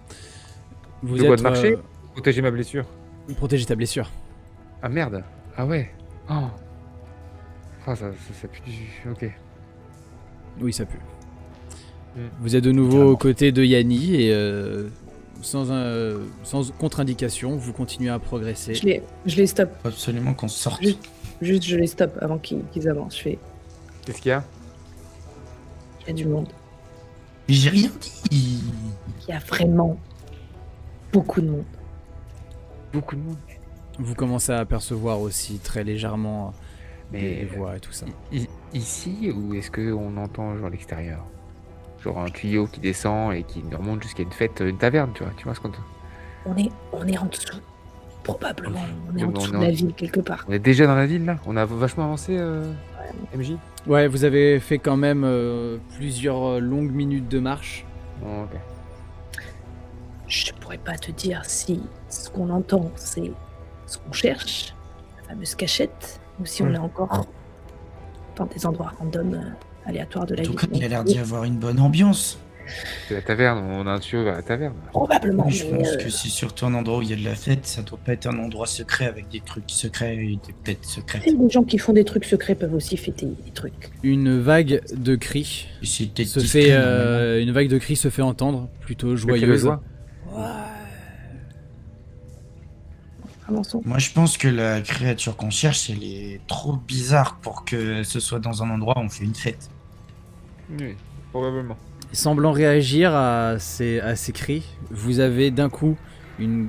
Vous De quoi, êtes de marcher Protéger ma blessure. protéger ta blessure. Ah merde. Ah ouais. Oh. Ah, ça pue du... Ok. Oui, ça pue. Mm. Vous êtes de nouveau Clairement. aux côtés de Yanni et sans contre-indication, vous continuez à progresser. Je les stoppe. Faut absolument qu'on sorte. Juste, je les stoppe avant qu'ils avancent. Je fais, Qu'est-ce qu'il y a? il y a du monde. Mais j'ai rien dit. Il y a vraiment beaucoup de monde. Beaucoup de monde. Vous commencez à apercevoir aussi très légèrement Mais les voix et tout ça. Ici, ou est-ce qu'on entend genre l'extérieur? Genre un tuyau qui descend et qui remonte jusqu'à une fête, une taverne, tu vois ce qu'on... On est en dessous. Probablement. On est en Mais dessous on de est la ville quelque part. On est déjà dans la ville là? On a vachement avancé, MJ? Ouais, vous avez fait quand même plusieurs longues minutes de marche. Oh, ok. Je pourrais pas te dire si ce qu'on entend, c'est ce qu'on cherche, la fameuse cachette, ou si on est encore dans des endroits random, aléatoires de la En tout ville. cas, il a l'air d'y avoir une bonne ambiance. C'est la taverne, on a un tuyau vers la taverne. Probablement. Oui, je mais, pense que c'est surtout un endroit où il y a de la fête. Ça doit pas être un endroit secret avec des trucs secrets et des têtes secrètes. et les gens qui font des trucs secrets peuvent aussi fêter des trucs. Une vague de cris Et c'est peut-être se discret, fait, normalement. une vague de cris se fait entendre, plutôt Le joyeuse. joie. Ouais, Un mensonge. Moi, je pense que la créature qu'on cherche, elle est trop bizarre pour que ce soit dans un endroit où on fait une fête. Oui, probablement. Semblant réagir à ces cris, vous avez d'un coup une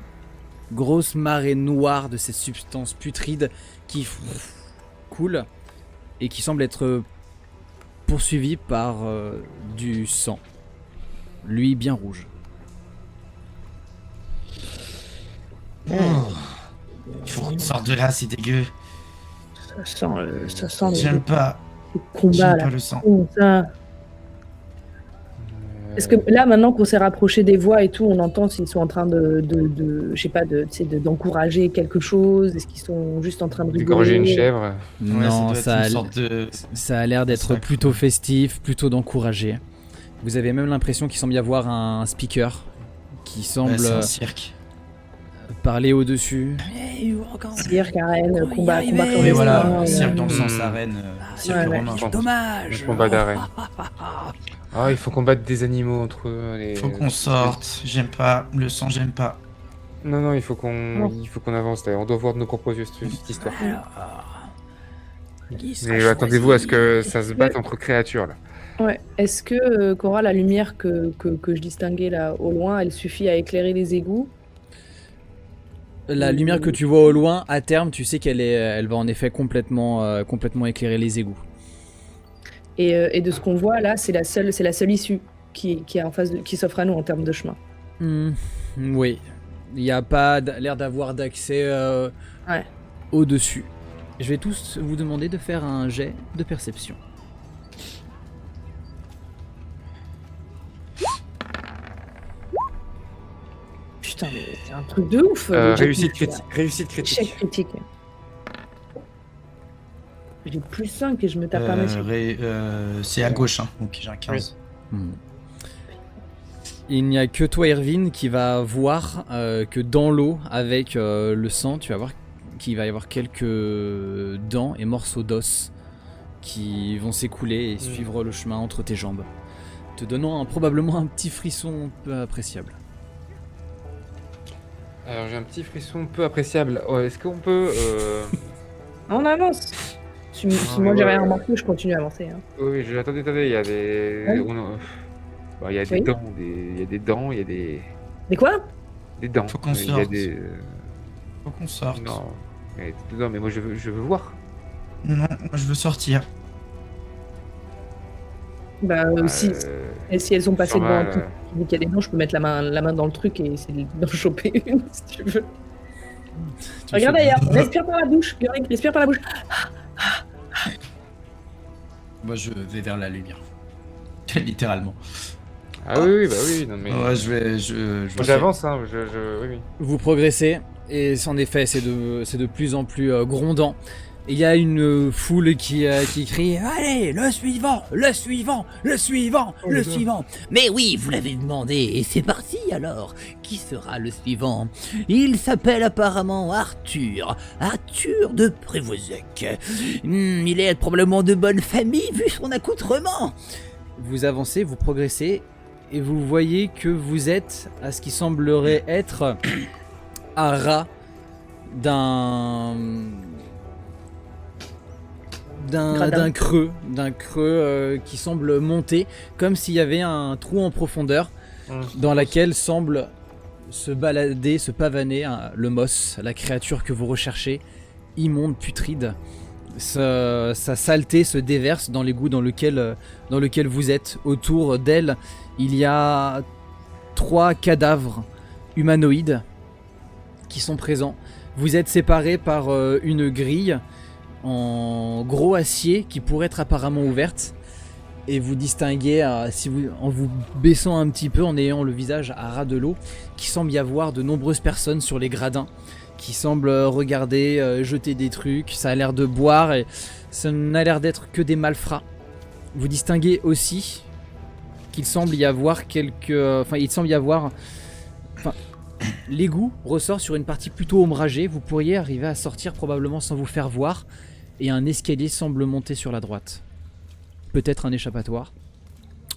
grosse marée noire de cette substance putride qui coule et qui semble être poursuivie par du sang, lui bien rouge. Oh. Il faut qu'on sorte de là, c'est dégueu. Ça sent J'aime pas. les combats J'aime là. pas le sang. Oh, ça. Est-ce que là, maintenant qu'on s'est rapproché des voix et tout, on entend s'ils sont en train je sais pas, d'encourager quelque chose? Est-ce qu'ils sont juste en train de Dégorger une rigoler? chèvre. Non, ça doit être une sorte de... ça a l'air d'être Sacre. plutôt festif, plutôt d'encourager. Vous avez même l'impression qu'il semble y avoir un speaker qui semble Ouais, c'est un cirque. parler au-dessus. Cirque, arène, combat arriver. clandestin. Oui, voilà, ouais. cirque dans le sens arène, cirque ouais. romain. Ouais. Dommage. Un combat d'arène. Ah, il faut combattre des animaux entre eux. Faut qu'on sorte, j'aime pas. Le sang, j'aime pas. Non, il faut qu'on Non. avance là. On doit voir de nos propres yeux cette histoire. Qui sera Mais attendez-vous à ce que choisi ça se batte entre créatures là. Ouais. Est-ce que, Cora, la lumière que je distinguais là au loin, elle suffit à éclairer les égouts? La lumière que tu vois au loin, à terme, tu sais elle va en effet complètement éclairer les égouts. Et de ce qu'on voit là, c'est la seule issue qui est en face qui s'offre à nous en termes de chemin. Oui, il n'y a pas l'air d'avoir d'accès Ouais. au-dessus. Je vais tous vous demander de faire un jet de perception. Putain, mais c'est un truc de ouf. le jet Réussite critique, critique. Réussite là. Échec critique. critique. J'ai plus 5 et je me tape un message. C'est à gauche, hein, donc j'ai un 15. Il n'y a que toi, Irvine, qui va voir que dans l'eau, avec le sang, tu vas voir qu'il va y avoir quelques dents et morceaux d'os qui vont s'écouler et suivre le chemin entre tes jambes, te donnant probablement un petit frisson peu appréciable. Alors j'ai un petit frisson peu appréciable. Oh, est-ce qu'on peut... On avance. Si moi j'ai rien remarqué, je continue à avancer. Hein. Oui, attendez, il y a des... Ouais. Il y a des Oui. dents, il y a des dents, il y a Mais quoi? des dents. Faut qu'on Il y a sorte. des... Faut qu'on sorte. Non, mais moi je veux voir. Non, moi je veux sortir. Bah si, et si elles sont passées devant un normal, truc qui dit qu'il y a des dents, je peux mettre la main dans le truc et essayer d'en choper une si tu veux. Regarde fais- d'ailleurs, respire par la bouche, Björn, respire par la bouche. Moi je vais vers la lumière. Littéralement. Ah oui, bah oui, non mais... Ouais, je Moi, j'avance, hein, oui. Vous progressez, et en effet, c'est de plus en plus grondant. Il y a une foule qui crie « Allez, le suivant, le suivant, le suivant, le suivant !» Mais oui, vous l'avez demandé, et c'est parti alors. Qui sera le suivant? Il s'appelle apparemment Arthur. Arthur de Prévozec. Il est probablement de bonne famille vu son accoutrement. Vous avancez, vous progressez, et vous voyez que vous êtes à ce qui semblerait être à ras d'un creux qui semble monter, comme s'il y avait un trou en profondeur dans laquelle semble se balader, se pavaner le Moss, la créature que vous recherchez, immonde, putride. Sa saleté se déverse dans l'égout dans lequel vous êtes. Autour d'elle, il y a 3 cadavres humanoïdes qui sont présents. Vous êtes séparés par une grille en gros acier qui pourrait être apparemment ouverte. Et vous distinguez, en vous baissant un petit peu, en ayant le visage à ras de l'eau, qu'il semble y avoir de nombreuses personnes sur les gradins qui semblent regarder, jeter des trucs. Ça a l'air de boire et ça n'a l'air d'être que des malfrats. Vous distinguez aussi qu'il semble y avoir l'égout ressort sur une partie plutôt ombragée. Vous pourriez arriver à sortir probablement sans vous faire voir. Et un escalier semble monter sur la droite. Peut-être un échappatoire.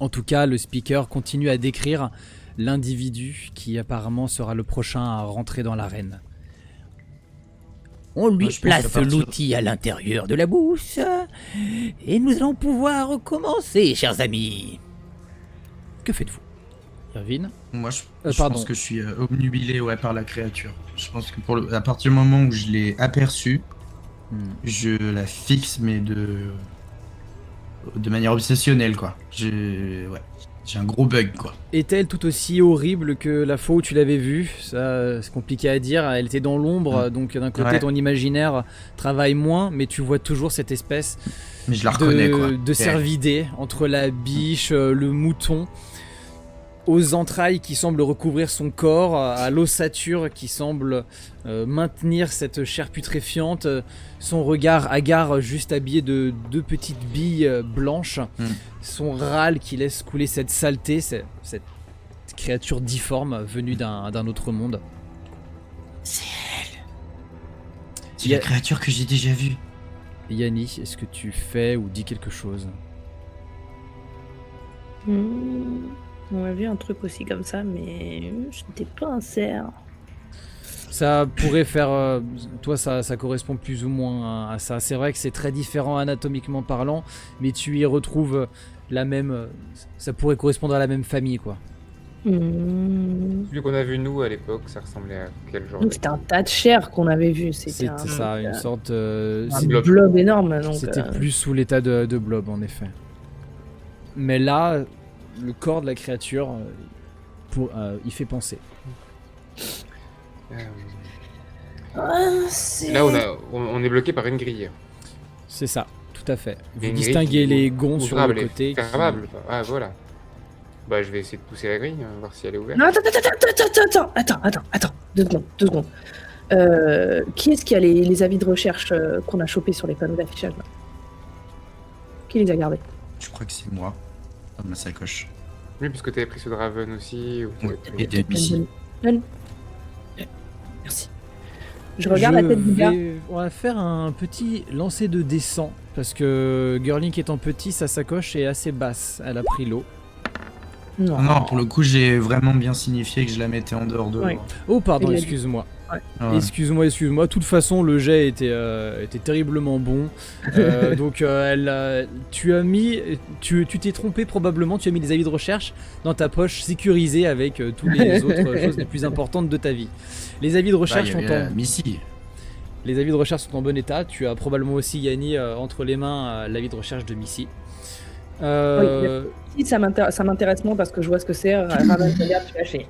En tout cas, le speaker continue à décrire l'individu qui apparemment sera le prochain à rentrer dans l'arène. On lui Moi, je pense qu'à place partir- l'outil à l'intérieur de la bouche et nous allons pouvoir commencer, chers amis. Que faites-vous? Irvine? Moi, je pardon. pense que je suis obnubilé par la créature. Je pense que à partir du moment où je l'ai aperçue, je la fixe, mais de manière obsessionnelle, quoi. J'ai un gros bug, quoi. Est-elle tout aussi horrible que la fois où tu l'avais vue? Ça, c'est compliqué à dire. Elle était dans l'ombre, donc d'un côté, Ouais. ton imaginaire travaille moins, mais tu vois toujours cette espèce Mais je la reconnais, quoi. de cervidé entre la biche, le mouton, aux entrailles qui semblent recouvrir son corps, à l'ossature qui semble maintenir cette chair putréfiante, son regard hagard juste habillé de 2 petites billes blanches, son râle qui laisse couler cette saleté, cette créature difforme venue d'un autre monde. C'est Il y a- la créature que j'ai déjà vue. Yanni, est-ce que tu fais ou dis quelque chose? On a vu un truc aussi comme ça, mais j'étais pas un cerf. Ça pourrait faire... toi, ça correspond plus ou moins à ça. C'est vrai que c'est très différent anatomiquement parlant, mais tu y retrouves la même... ça pourrait correspondre à la même famille, quoi. Celui qu'on a vu nous à l'époque, ça ressemblait à quel genre? Donc c'était un tas de chair qu'on avait vu. C'était C'était ça, une sorte... un c'est- blob. blob énorme. Donc, C'était plus sous l'état de blob, en effet. Mais là, le corps de la créature, il fait penser. c'est... Là, on est bloqué par une grille. C'est ça, tout à fait. Vous Une distinguez grille les gonds sur ouvrable le et côté. fermable. Ah, voilà. Bah, je vais essayer de pousser la grille, voir si elle est ouverte. Non, attends, 2 secondes. Qui est-ce qui a les avis de recherche qu'on a chopés sur les panneaux d'affichage là? Qui les a gardés? Je crois que c'est moi, dans ma sacoche. Oui, puisque t'avais pris ceux de Raven aussi. Ou Ouais, et d'Amici. Merci. Je regarde la tête du gars. On va faire un petit lancer de descent, parce que Girling étant petit, sa sacoche est assez basse. Elle a pris l'eau. Non. Non, pour le coup, j'ai vraiment bien signifié que je la mettais en dehors de Ouais. moi. Oh, pardon, Il l'a dit. excuse-moi. Ouais. Excuse-moi. De toute façon, le jet était terriblement bon. Donc, tu t'es trompé probablement. Tu as mis des avis de recherche dans ta poche sécurisée avec tous les autres choses les plus importantes de ta vie. Les avis de recherche sont Missy. Les avis de recherche sont en bon état. Tu as probablement aussi, Yanni, entre les mains l'avis de recherche de Missy. Si, ça m'intéresse moins parce que je vois ce que c'est. Raven, regarde, tu lâché.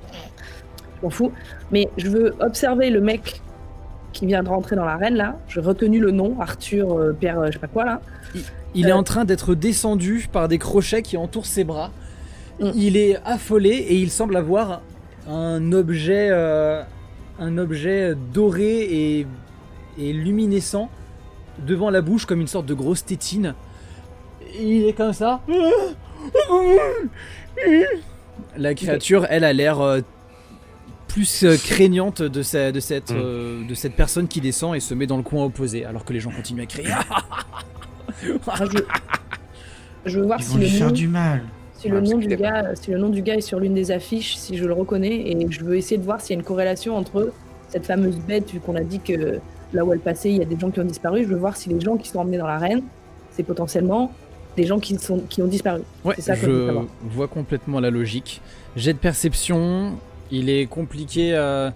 Je m'en fous. Mais je veux observer le mec qui vient de rentrer dans l'arène là. J'ai retenu le nom, Arthur, père, je sais pas quoi là. Il est en train d'être descendu par des crochets qui entourent ses bras. Mm. Il est affolé et il semble avoir un objet doré et luminescent devant la bouche comme une sorte de grosse tétine. Il est comme ça. La créature, elle a l'air plus craignante de cette personne qui descend et se met dans le coin opposé, alors que les gens continuent à crier. Moi, je veux voir Ils si vont lui le faire nom, du mal. si le nom du gars est sur l'une des affiches, si je le reconnais, et je veux essayer de voir s'il y a une corrélation entre cette fameuse bête, vu qu'on a dit que là où elle passait, il y a des gens qui ont disparu. Je veux voir si les gens qui sont emmenés dans l'arène, c'est potentiellement des gens qui ont disparu. Ouais, C'est ça que je veux je savoir. vois complètement la logique. Jet de perception, il est compliqué à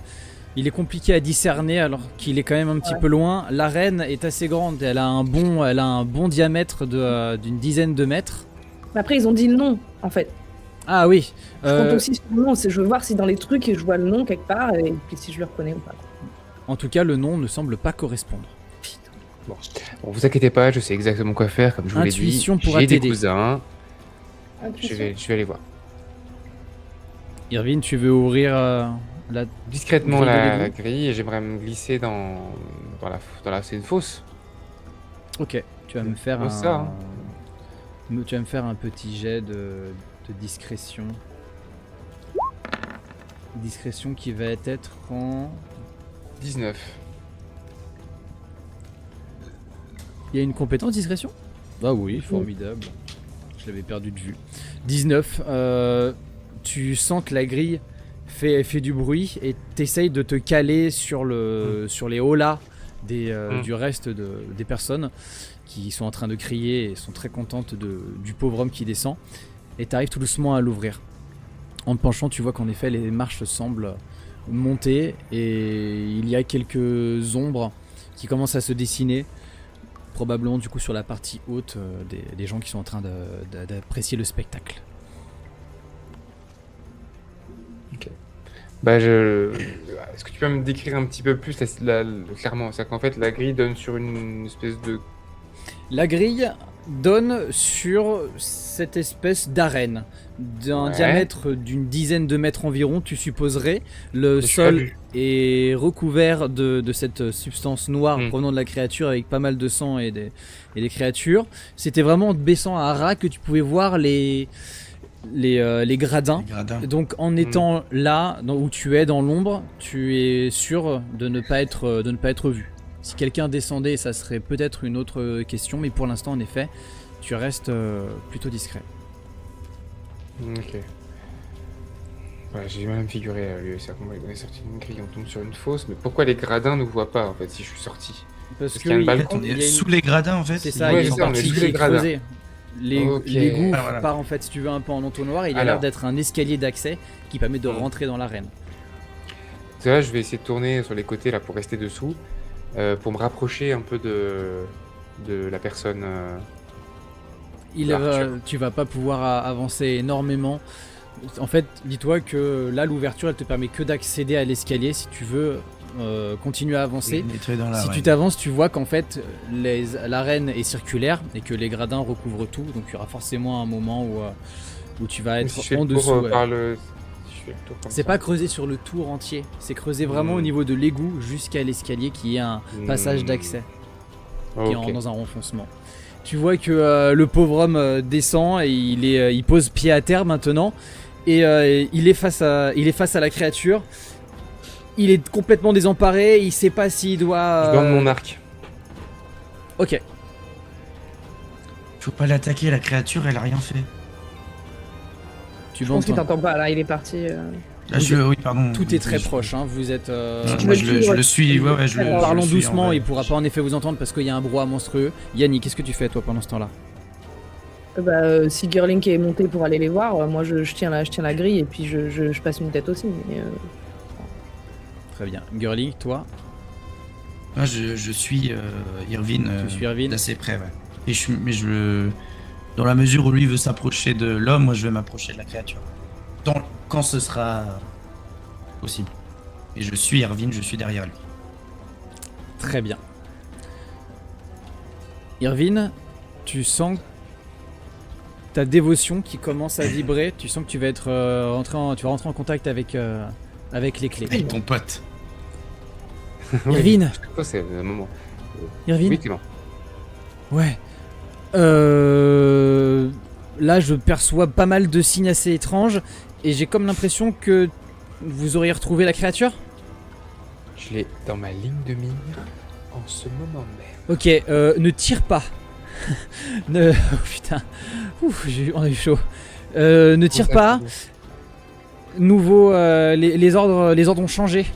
discerner alors qu'il est quand même un petit peu loin. L'arène est assez grande, elle a un bon diamètre d'une dizaine de mètres. Mais après, ils ont dit le nom, en fait. Ah oui. Je compte aussi sur le nom. Je veux voir si dans les trucs, je vois le nom quelque part, et puis si je le reconnais ou pas. En tout cas, le nom ne semble pas correspondre. Bon, vous inquiétez pas, je sais exactement quoi faire, comme je vous l'ai dit. Intuition pourra J'ai des t'aider. cousins, je vais aller voir. Irvine, tu veux ouvrir la... Discrètement Grille de la l'égout. grille et j'aimerais me glisser dans la... C'est une fosse. Ok, tu vas me faire Oh, ça, hein. Tu vas me faire un petit jet de discrétion. Discrétion qui va être en... 19. Il y a une compétence discrétion? Ah oui, formidable. Je l'avais perdu de vue. 19. Tu sens que la grille fait du bruit et t'essayes de te caler sur les holas du reste des personnes qui sont en train de crier et sont très contentes du pauvre homme qui descend. Et tu arrives tout doucement à l'ouvrir. En te penchant, tu vois qu'en effet les marches semblent monter et il y a quelques ombres qui commencent à se dessiner, probablement du coup sur la partie haute des gens qui sont en train d'apprécier le spectacle. Ok. Est-ce que tu peux me décrire un petit peu plus clairement? C'est-à-dire qu'en fait la grille donne sur une espèce de... La grille donne sur cette espèce d'arène d'un diamètre d'une dizaine de mètres environ, tu supposerais. Le sol est recouvert de cette substance noire provenant de la créature avec pas mal de sang et des créatures. C'était vraiment en te baissant à ras que tu pouvais voir les gradins. Donc en étant là où tu es dans l'ombre, tu es sûr de ne pas être vu. Si quelqu'un descendait, ça serait peut-être une autre question, mais pour l'instant, en effet, tu restes plutôt discret. Ok. J'ai du mal à me figurer, c'est-à-dire qu'on est sorti d'une grille, on tombe sur une fosse, mais pourquoi les gradins ne voient pas en fait si je suis sorti? Parce qu'il y a un balcon, on est sous les gradins en fait. C'est ça, il y a une partie qui est creusée. Ok. L'égout part en fait, si tu veux, un peu en entonnoir, et il a l'air d'être un escalier d'accès qui permet de rentrer dans l'arène. Là, je vais essayer de tourner sur les côtés là pour rester dessous. Pour me rapprocher un peu de la personne. Tu vas pas pouvoir avancer énormément. En fait, dis-toi que là, l'ouverture, elle te permet que d'accéder à l'escalier si tu veux continuer à avancer. Si tu t'avances, tu vois qu'en fait, l'arène est circulaire et que les gradins recouvrent tout. Donc, il y aura forcément un moment où tu vas être en dessous. C'est pas creusé sur le tour entier, c'est creusé vraiment au niveau de l'égout jusqu'à l'escalier qui est un passage d'accès qui est dans un renfoncement. Tu vois que le pauvre homme descend et il pose pied à terre maintenant et il est face à la créature. Il est complètement désemparé, il sait pas s'il doit... Je donne mon arc. Ok. Faut pas l'attaquer, la créature elle a rien fait. Je pense qu'il t'entend pas, là il est parti. Oui, pardon. Tout est très proche, hein. Vous êtes... Moi je le suis, Parlons doucement, il pourra pas en effet vous entendre parce qu'il y a un brouhaha monstrueux. Yannick, qu'est-ce que tu fais toi pendant ce temps-là? Si Girling est monté pour aller les voir, moi je tiens la grille et puis je passe une tête aussi. Mais Très bien. Girling, toi? Moi je suis Irvine, Tu suis Irvine d'assez près, ouais. Et dans la mesure où lui veut s'approcher de l'homme, moi je vais m'approcher de la créature. Quand ce sera possible. Et je suis Irvine, je suis derrière lui. Très bien. Irvine, tu sens ta dévotion qui commence à vibrer. Tu sens que tu vas être tu vas rentrer en contact avec les clés. Hey, ton pote. Irvine. C'est le moment. Irvine. Oui, Clément. Ouais. Là, je perçois pas mal de signes assez étranges et j'ai comme l'impression que vous auriez retrouvé la créature. Je l'ai dans ma ligne de mire en ce moment même. Ok, ne tire pas. Oh putain. Ouf, on a eu chaud. Ne tire pas. Nouveau, les ordres ont changé.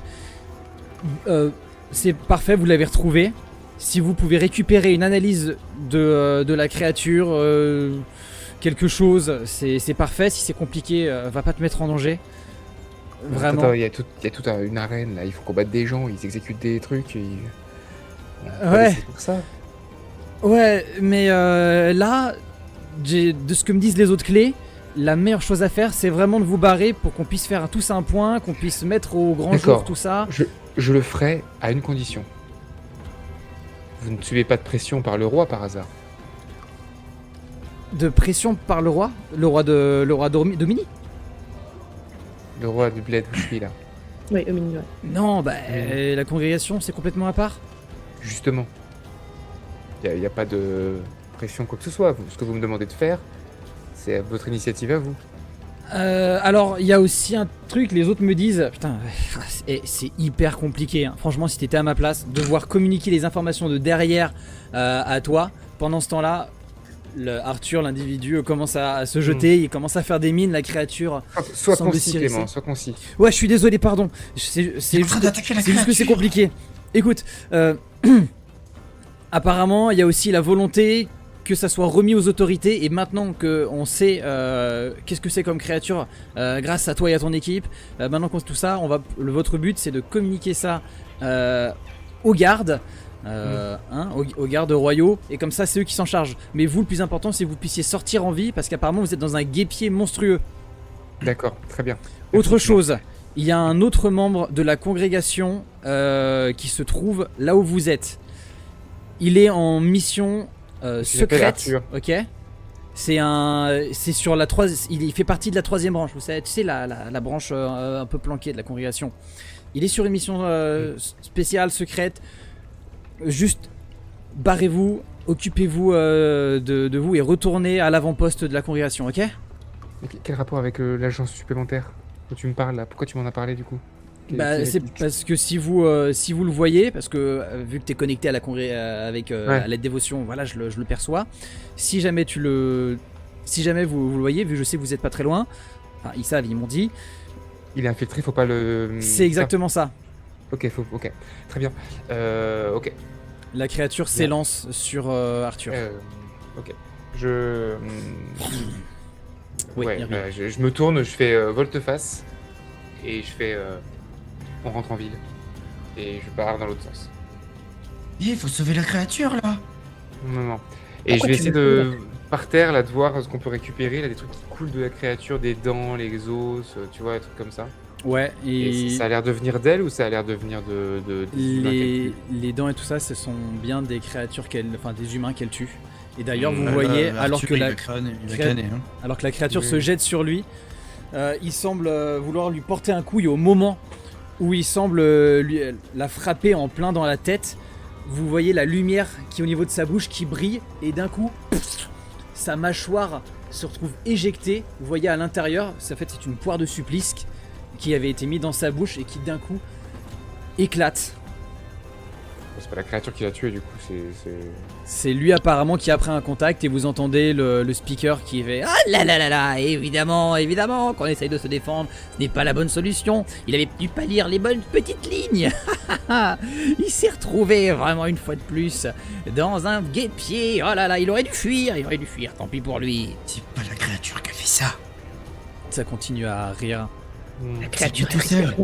C'est parfait, vous l'avez retrouvé. Si vous pouvez récupérer une analyse de la créature, quelque chose, c'est parfait. Si c'est compliqué, va pas te mettre en danger. Vraiment. Attends, il y a toute une arène là, il faut combattre des gens, ils exécutent des trucs. Ouais. C'est pour ça. Ouais, mais là, de ce que me disent les autres clés, la meilleure chose à faire, c'est vraiment de vous barrer pour qu'on puisse faire tous un point, qu'on puisse mettre au grand jour tout ça. Je le ferai à une condition. Vous ne subez pas de pression par le roi par hasard? De pression par le roi Domini? Le roi du bled où je suis là. Oui, Domini, ouais. Non, la congrégation, c'est complètement à part. Justement. Il n'y a pas de pression quoi que ce soit. Ce que vous me demandez de faire, c'est votre initiative à vous. Alors, il y a aussi un truc, les autres me disent... Putain, c'est hyper compliqué. Hein. Franchement, si t'étais à ma place, devoir communiquer les informations de derrière à toi, pendant ce temps-là, Arthur, l'individu, commence à se jeter, il commence à faire des mines, la créature... Sois concis, Clément, sois concis. Ouais, je suis désolé, pardon. C'est juste que c'est compliqué. Écoute, apparemment, il y a aussi la volonté que ça soit remis aux autorités, et maintenant qu'on sait qu'est-ce que c'est comme créature, grâce à toi et à ton équipe, maintenant qu'on sait tout ça, votre but c'est de communiquer ça aux gardes, aux gardes royaux, et comme ça c'est eux qui s'en chargent. Mais vous, le plus important, c'est que vous puissiez sortir en vie, parce qu'apparemment vous êtes dans un guêpier monstrueux. D'accord, très bien. Autre chose, il y a un autre membre de la congrégation qui se trouve là où vous êtes. Il est en mission secrète, ok. C'est sur la il fait partie de la 3e branche. Vous savez, tu sais, la branche un peu planquée de la congrégation. Il est sur une mission spéciale, secrète. Juste barrez-vous, occupez-vous de vous et retournez à l'avant-poste de la congrégation, ok? Quel rapport avec l'agence supplémentaire dont tu me parles là? Pourquoi tu m'en as parlé du coup? C'est parce que si vous le voyez, parce que vu que tu es connecté à la avec à l'aide dévotion, voilà, je le perçois. Si jamais vous le voyez, vu que je sais que vous êtes pas très loin, enfin ils savent, ils m'ont dit. Il est infiltré, faut pas le. C'est exactement ça. Ok, très bien. Ok. La créature s'élance sur Arthur. Ok. Oui, ouais, je me tourne, je fais volte-face et je fais. On rentre en ville et je pars dans l'autre sens. Il faut sauver la créature là. Non. Et je vais essayer de par terre là de voir ce qu'on peut récupérer, là des trucs qui coulent de la créature, des dents, les os, tu vois, des trucs comme ça. Ouais, et ça a l'air de venir d'elle ou ça a l'air de venir de les dents et tout ça, ce sont bien des créatures des humains qu'elle tue. Et d'ailleurs, vous voyez, alors que la créature se jette sur lui, il semble vouloir lui porter un coup, et au moment où il semble la frapper en plein dans la tête, vous voyez la lumière qui est au niveau de sa bouche qui brille, et d'un coup, sa mâchoire se retrouve éjectée. Vous voyez à l'intérieur, en fait c'est une poire de supplice qui avait été mise dans sa bouche et qui d'un coup éclate. C'est pas la créature qui l'a tué du coup, c'est lui apparemment qui a pris un contact, et vous entendez le speaker qui fait ah là là là là, évidemment qu'on essaye de se défendre, ce n'est pas la bonne solution. Il avait dû pas lire les bonnes petites lignes. Il s'est retrouvé vraiment une fois de plus dans un guêpier. Oh là là, il aurait dû fuir, tant pis pour lui. C'est pas la créature qui a fait ça. Ça continue à rire. La créature tout seul.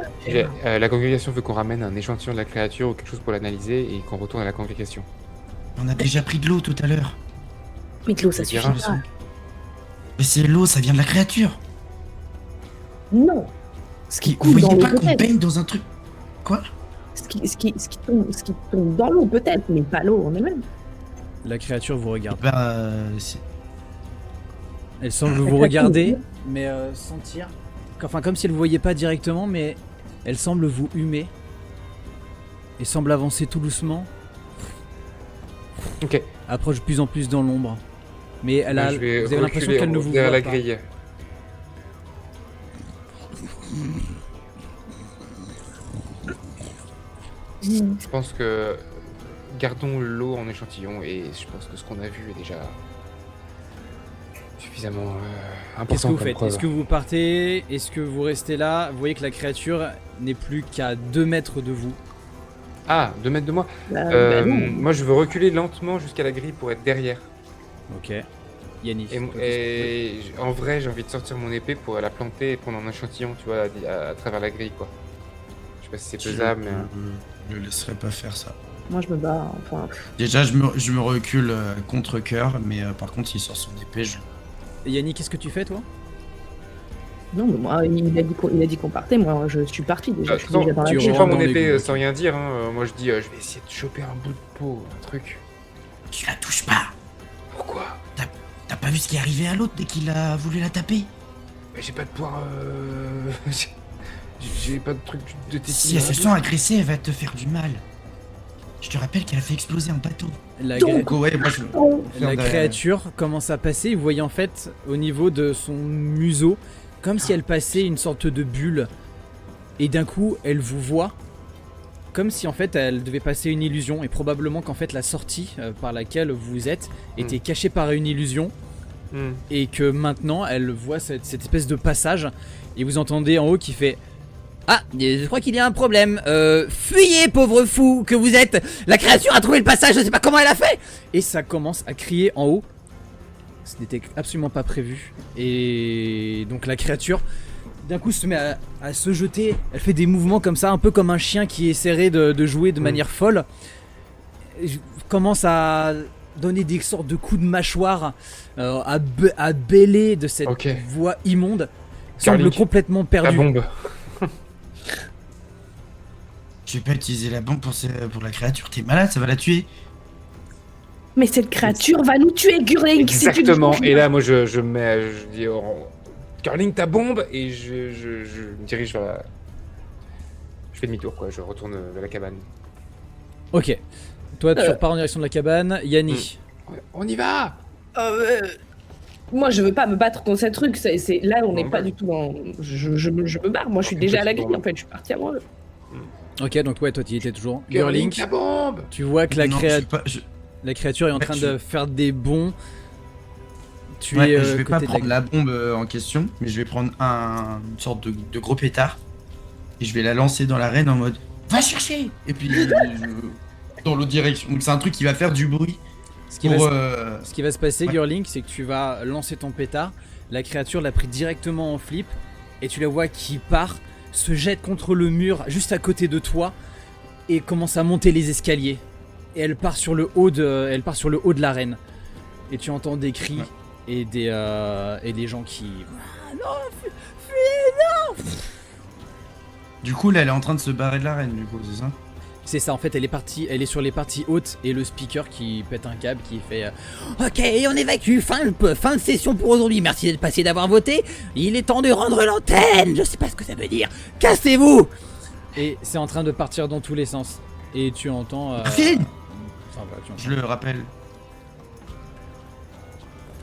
La congrégation veut qu'on ramène un échantillon de la créature ou quelque chose pour l'analyser et qu'on retourne à la congrégation. On a déjà pris de l'eau tout à l'heure. Mais de l'eau, ça suffit pas. Mais c'est l'eau, ça vient de la créature. Non. Vous voyez pas qu'on baigne dans un truc. Quoi? Ce qui tombe dans l'eau peut-être, mais pas l'eau en elle-même. La créature vous regarde. Elle semble vous regarder, mais sentir. Enfin, comme si elle vous voyait pas directement, mais elle semble vous humer. Et semble avancer tout doucement. Ok. Approche de plus en plus dans l'ombre. Mais vous avez l'impression qu'elle ne vous voit la pas. grille. Je pense que gardons l'eau en échantillon et je pense que ce qu'on a vu est déjà suffisamment important. Qu'est-ce que vous faites? Est-ce que vous partez? Est-ce que vous restez là? Vous voyez que la créature n'est plus qu'à 2 mètres de vous. Ah, 2 mètres de moi. Moi je veux reculer lentement jusqu'à la grille pour être derrière. Ok. Yannick. Et en vrai j'ai envie de sortir mon épée pour la planter et prendre un échantillon, tu vois, à travers la grille quoi. Je sais pas si c'est faisable, mais... Je ne laisserai pas faire ça. Moi je me bats, enfin... Déjà je me recule contre cœur, mais par contre il sort son épée, Et Yannick, qu'est-ce que tu fais toi? Non, mais moi, il a dit qu'on partait, moi je suis parti déjà. Je suis déjà dans la tu ville. prends mon épée sans rien dire, hein. Moi je dis, je vais essayer de choper un bout de peau, un truc. Tu la touches pas. Pourquoi? T'as pas vu ce qui est arrivé à l'autre dès qu'il a voulu la taper? Mais j'ai pas de poire, j'ai pas de truc de tétine. Si elle se sent agressée, elle va te faire du mal. Je te rappelle qu'elle a fait exploser un bateau. La créature commence à passer. Vous voyez en fait au niveau de son museau, comme si elle passait une sorte de bulle. Et d'un coup, elle vous voit. Comme si en fait elle devait passer une illusion. Et probablement qu'en fait la sortie par laquelle vous êtes était cachée par une illusion. Et que maintenant elle voit cette espèce de passage. Et vous entendez en haut qui fait Ah, je crois qu'il y a un problème. Fuyez, pauvre fou que vous êtes. La créature a trouvé le passage, je sais pas comment elle a fait. Et ça commence à crier en haut. Ce n'était absolument pas prévu. Et donc la créature, d'un coup, se met à se jeter. Elle fait des mouvements comme ça, un peu comme un chien qui essaierait de jouer de manière folle. Commence à donner des sortes de coups de mâchoire, à bêler de cette voix immonde. Semble Garlic, complètement La perdu. bombe. Je vais pas utiliser la bombe pour la créature, t'es malade, ça va la tuer. Mais cette créature va nous tuer, Gurling. Exactement. Et là, moi, je dis Curling, ta bombe, et je me dirige vers la. Je fais demi-tour, quoi. Je retourne vers la cabane. Ok. Toi, tu repars en direction de la cabane. Yanni. On y va. Moi, je veux pas me battre contre ces trucs. Là, on n'est pas du tout dans. Je me barre. Moi, je suis déjà à la grille. En fait, je suis parti avant eux. Ok, donc ouais, toi, tu y étais toujours. Curling, Gurling, ta bombe. tu vois que Non, la créature est en train de faire des bonds. Tu Ouais, es je vais pas côté de prendre la bombe en question, mais je vais prendre une sorte de gros pétard et je vais la lancer dans l'arène en mode va chercher. Et puis dans l'autre direction. Donc c'est un truc qui va faire du bruit. Ce qui va se passer, ouais. Gurling, c'est que tu vas lancer ton pétard. La créature l'a pris directement en flip et tu la vois qui part, se jette contre le mur juste à côté de toi et commence à monter les escaliers. Et elle part sur le haut de l'arène. Et tu entends des cris et des gens qui. Ah non, fuyez, non. Du coup là elle est en train de se barrer de l'arène du coup, c'est ça? C'est ça, en fait, elle est sur les parties hautes et le speaker qui pète un câble qui fait. Ok, on évacue. Fin de session pour aujourd'hui. Merci d'être passé, d'avoir voté. Il est temps de rendre l'antenne. Je sais pas ce que ça veut dire. Cassez-vous. Et c'est en train de partir dans tous les sens. Et tu entends. Yarvin, Enfin, voilà, tu entends. je le rappelle.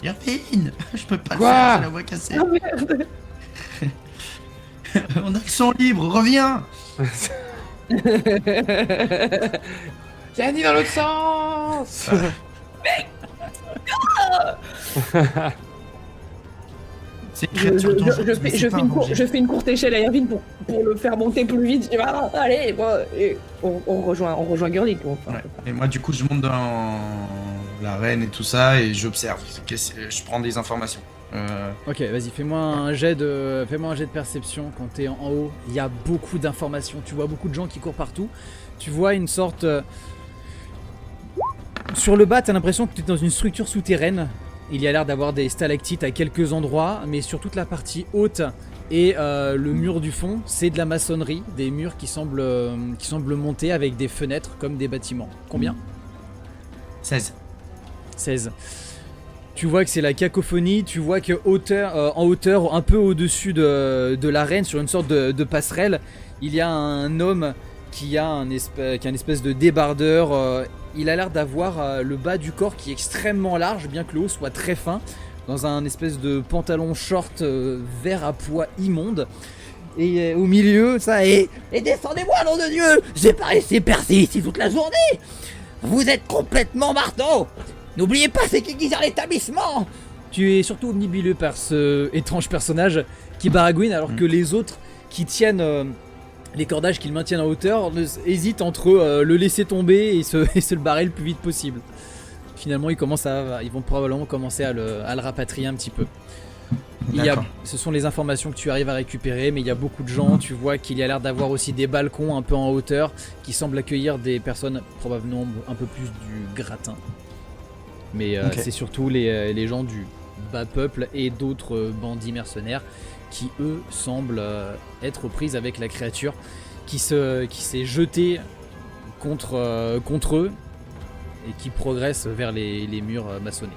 Yarvin, je peux pas Quoi le faire, j'ai la voix cassée. Oh merde. On a le sang libre, reviens. Yanni dans l'autre sens. C'est une créature dangereuse, mais c'est pas un danger. Je fais une courte échelle à Irvine pour le faire monter plus vite. Je dis, ah, allez, moi, et on rejoint Gurlick. Ouais. Et moi du coup je monte dans l'arène et tout ça et j'observe. Je prends des informations. Ok, vas-y, fais-moi un jet de perception quand t'es en haut. Il y a beaucoup d'informations. Tu vois beaucoup de gens qui courent partout. Tu vois une sorte. Sur le bas, t'as l'impression que tu es dans une structure souterraine. Il y a l'air d'avoir des stalactites à quelques endroits, mais sur toute la partie haute et le mur du fond, c'est de la maçonnerie, des murs qui semblent monter avec des fenêtres comme des bâtiments. Combien ? 16. 16. Tu vois que c'est la cacophonie, tu vois que en hauteur, un peu au-dessus de l'arène, sur une sorte de passerelle, il y a un homme qui a un espèce de débardeur. Il a l'air d'avoir le bas du corps qui est extrêmement large, bien que le haut soit très fin, dans un espèce de pantalon short vert à pois immonde. Et au milieu, ça est... Et descendez-moi, nom de Dieu. J'ai pas resté percé ici toute la journée. Vous êtes complètement marteau. N'oubliez pas, c'est qui gère l'établissement. Tu es surtout omnibuleux par ce étrange personnage qui baragouine, alors que les autres qui tiennent les cordages qu'ils maintiennent en hauteur hésitent entre le laisser tomber et se le barrer le plus vite possible. Finalement, ils vont probablement commencer à le rapatrier un petit peu. Ce sont les informations que tu arrives à récupérer, mais il y a beaucoup de gens. Tu vois qu'il y a l'air d'avoir aussi des balcons un peu en hauteur qui semblent accueillir des personnes probablement un peu plus du gratin. Mais c'est surtout les gens du bas peuple et d'autres bandits mercenaires qui, eux, semblent être aux prises avec la créature qui s'est jetée contre eux et qui progresse vers les murs maçonnés.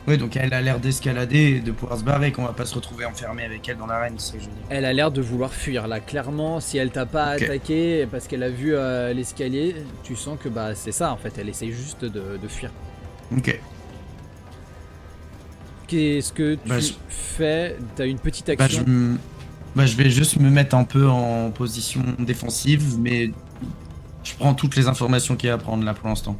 Oui, donc elle a l'air d'escalader et de pouvoir se barrer, qu'on va pas se retrouver enfermé avec elle dans l'arène, c'est ce que je veux dire. Elle a l'air de vouloir fuir là, clairement. Si elle t'a pas attaqué parce qu'elle a vu l'escalier, tu sens que c'est ça en fait, elle essaye juste de fuir. Ok. Qu'est-ce que tu fais? T'as une petite action. Je vais juste me mettre un peu en position défensive, mais je prends toutes les informations qu'il y a à prendre là pour l'instant.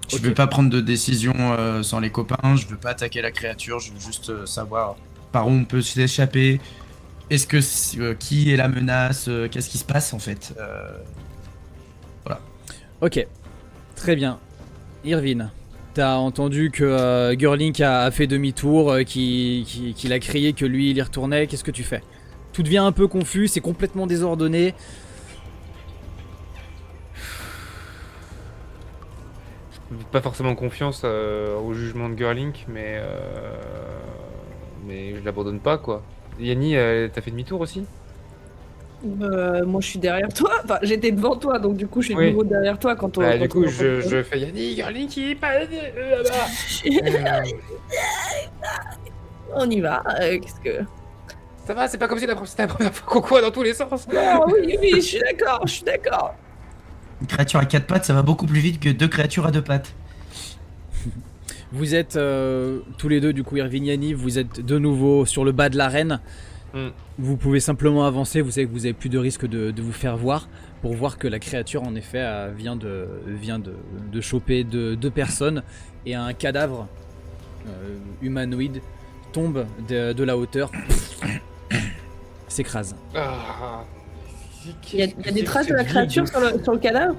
Je veux pas prendre de décision sans les copains, je veux pas attaquer la créature, je veux juste savoir par où on peut s'échapper, qui est la menace, qu'est-ce qui se passe en fait. Ok, très bien. Irvine, t'as entendu que Gurlink a fait demi-tour, qu'il a crié que lui il y retournait, qu'est-ce que tu fais? Tout devient un peu confus, c'est complètement désordonné. Pas forcément confiance au jugement de Gurlink, mais je l'abandonne pas, quoi. Yanni, t'as fait demi-tour aussi? Moi, je suis derrière toi. Enfin, j'étais devant toi, donc du coup, je suis de Oui. nouveau derrière toi quand on. Bah, quand du coup, on- je fais Yanni, Gurlink, il est pas là-bas. On y va. Qu'est-ce que. Ça va, c'est pas comme si c'était la première fois qu'on court dans tous les sens. Oh oui, je suis d'accord, je suis d'accord. Une créature à 4 pattes, ça va beaucoup plus vite que 2 créatures à 2 pattes. Vous êtes tous les deux, du coup, Irvine, Yanni, vous êtes de nouveau sur le bas de l'arène. Vous pouvez simplement avancer, vous savez que vous avez plus de risque de vous faire voir, pour voir que la créature, en effet, vient de choper deux personnes, et un cadavre humanoïde tombe de la hauteur, s'écrase. Ah. Il y a des traces de la créature sur le cadavre?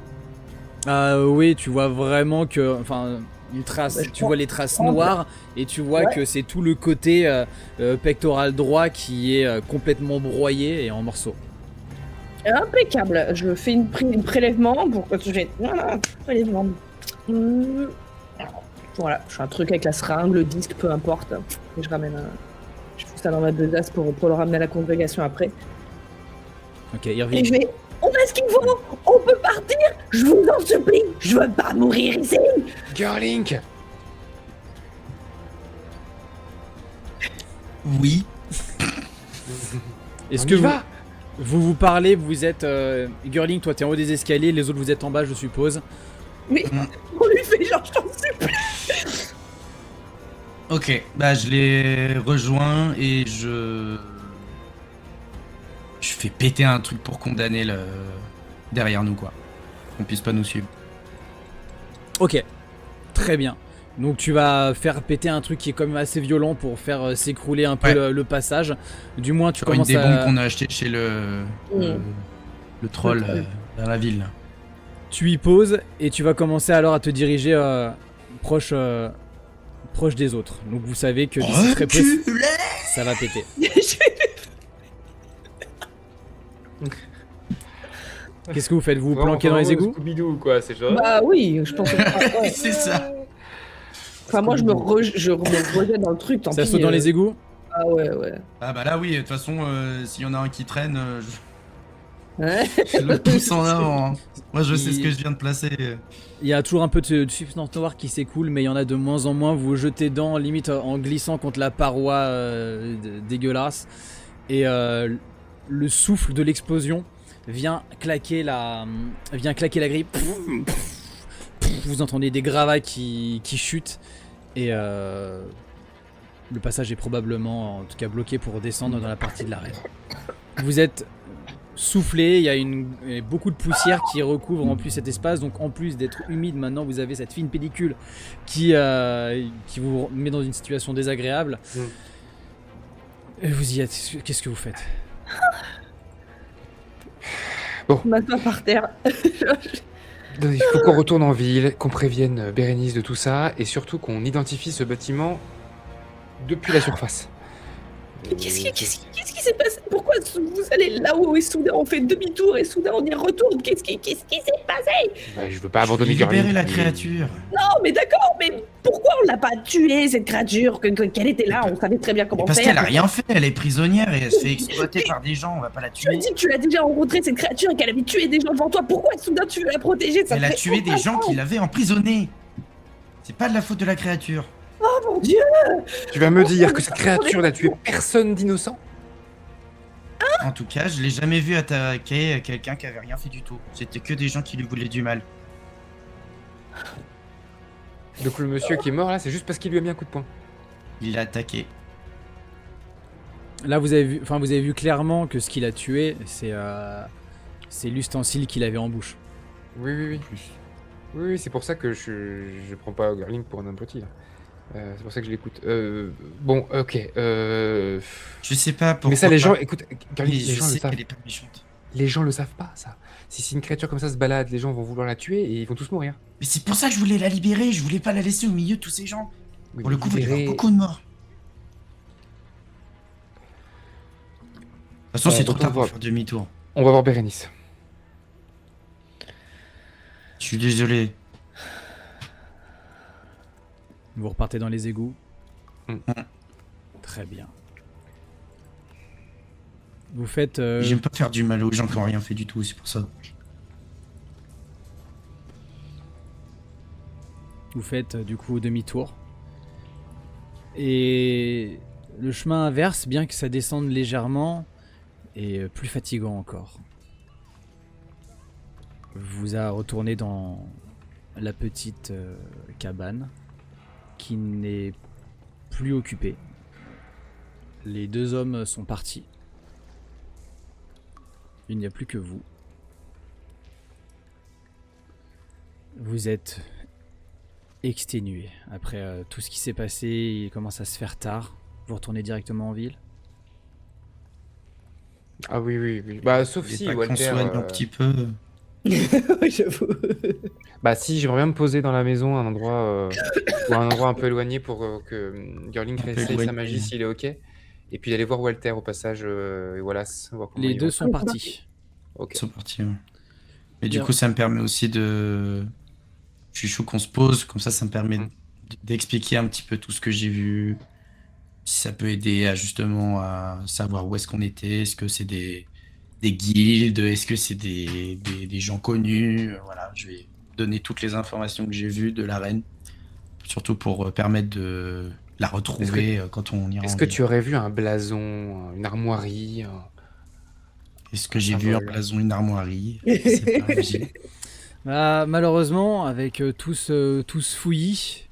Oui, tu vois vraiment que... Enfin, une trace, Bah, je tu pense- vois les traces noires, et tu vois Ouais. que c'est tout le côté pectoral droit qui est complètement broyé et en morceaux. Impeccable. Je fais une prélèvement pour que j'ai. Prélèvement. Voilà, je fais un truc avec la seringue, le disque, peu importe. Et je ramène Je fous ça dans ma besace pour le ramener à la congrégation après. Ok, Et Irvine. je vais. On a ce qu'il faut. On peut partir. Je vous en supplie. Je veux pas mourir ici. Gurlink. Oui. Est-ce On que y vous, va vous parlez, vous êtes... Gurling, toi t'es en haut des escaliers, les autres vous êtes en bas, je suppose. Oui. On lui fait genre, je t'en supplie. Ok, bah je les rejoins et je fais péter un truc pour condamner le derrière nous quoi. Qu'on puisse pas nous suivre. Ok, très bien. Donc tu vas faire péter un truc qui est quand même assez violent pour faire s'écrouler un peu Ouais. le passage. Du moins tu Sur une commences des bombes à... qu'on a acheté chez le troll dans la ville. Tu y poses et tu vas commencer alors à te diriger proche des autres. Donc vous savez que d'ici très peu, Reculez. ça va péter. Qu'est-ce que vous faites? Vous vous planquez dans les égouts? Scooby-Doo, quoi, c'est genre. Bah oui, je pense que. Ouais. C'est ça. Enfin, moi, je me rejette dans le truc, tant Ça pis. saute dans les égouts? Ah ouais, ouais. Ah bah là oui, de toute façon, s'il y en a un qui traîne, Ouais. je le pousse en avant. Hein. Moi je sais ce que je viens de placer. Il y a toujours un peu de substance noire qui s'écoule, mais il y en a de moins en moins. Vous vous jetez dedans, limite en glissant contre la paroi dégueulasse. Et le souffle de l'explosion vient claquer la grille. Vous entendez des gravats qui chutent. Et le passage est probablement, en tout cas, bloqué pour descendre dans la partie de l'arène. Vous êtes soufflé, il y a beaucoup de poussière qui recouvre en plus cet espace, donc en plus d'être humide, maintenant vous avez cette fine pellicule qui vous met dans une situation désagréable. Et vous y êtes, qu'est-ce que vous faites? Je m'assois par terre. Il faut qu'on retourne en ville, qu'on prévienne Bérénice de tout ça, et surtout qu'on identifie ce bâtiment depuis la surface. Qu'est-ce qui s'est passé? Pourquoi vous allez là-haut et soudain on fait demi-tour et soudain on y retourne? Qu'est-ce qui s'est passé? Bah, je veux pas abandonner Libérer Gurlink. la créature. Non, mais d'accord, mais pourquoi on l'a pas tuée cette créature? Qu'elle était là, on savait très bien comment Parce faire. qu'elle a rien fait, elle est prisonnière et elle se fait exploiter par des gens, on va pas la Tu me tuer. dis que tu l'as déjà rencontrée cette créature et qu'elle avait tué des gens devant toi. Pourquoi soudain tu veux la protéger? Ça Elle a fait tué des aucun gens sens. qui l'avaient emprisonnée. C'est pas de la faute de la créature. Oh mon dieu! Tu vas me dire que cette créature n'a tué personne d'innocent? En tout cas, je l'ai jamais vu attaquer quelqu'un qui avait rien fait du tout. C'était que des gens qui lui voulaient du mal. Donc le monsieur qui est mort là, c'est juste parce qu'il lui a mis un coup de poing. Il l'a attaqué. Là vous avez vu clairement que ce qu'il a tué, c'est l'ustensile qu'il avait en bouche. Oui. Oui, c'est pour ça que je prends pas Gurlink pour un abruti là. C'est pour ça que je l'écoute. Bon, ok. Je sais pas pourquoi. Mais ça, les gens, pas. écoute, Mais Carly, les je gens le sais savent. qu'elle est pas méchante. Les gens le savent pas, ça. Si une créature comme ça se balade, les gens vont vouloir la tuer et ils vont tous mourir. Mais c'est pour ça que je voulais la libérer. Je voulais pas la laisser au milieu de tous ces gens. Oui, Pour le mais coup, il va y avoir libérer- beaucoup de morts. De toute façon, c'est trop donc tard on pour va- faire demi-tour. On va voir Bérénice. Je suis désolé. Vous repartez dans les égouts. Mm. Très bien. Vous faites... J'aime pas faire du mal aux gens qui ont rien fait du tout, c'est pour ça. Vous faites du coup demi-tour. Et le chemin inverse, bien que ça descende légèrement, est plus fatigant encore. Vous a retourné dans la petite cabane qui n'est plus occupée. Les deux hommes sont partis. Il n'y a plus que vous. Vous êtes exténué. Après tout ce qui s'est passé, il commence à se faire tard. Vous retournez directement en ville? Ah oui. Bah, sauf Faut si, pas qu'on Walter. soigne un petit peu. Oui, j'avoue. Bah, si, j'aimerais bien me poser dans la maison, un endroit, ou un endroit un peu éloigné pour que Girling Un peu réessaye sa éloigné. magie s'il est ok. Et puis d'aller voir Walter au passage, et Wallace. Voir comment Les ils deux vont. sont partis. Ok. Ils sont partis. Ouais. Et du Bien. coup, ça me permet aussi de. Je suis chaud qu'on se pose, comme ça me permet Mm. d'expliquer un petit peu tout ce que j'ai vu. Si ça peut aider à justement à savoir où est-ce qu'on était. Est-ce que c'est des guildes? Est-ce que c'est des gens connus? Voilà, je vais donner toutes les informations que j'ai vues de la reine. Surtout pour permettre de la retrouver quand on ira Est-ce en que ville. tu aurais vu un blason, une armoirie? Est-ce que j'ai vu un symbole. blason, une armoirie? C'est pas logique. Ah, malheureusement, avec tout ce fouillis...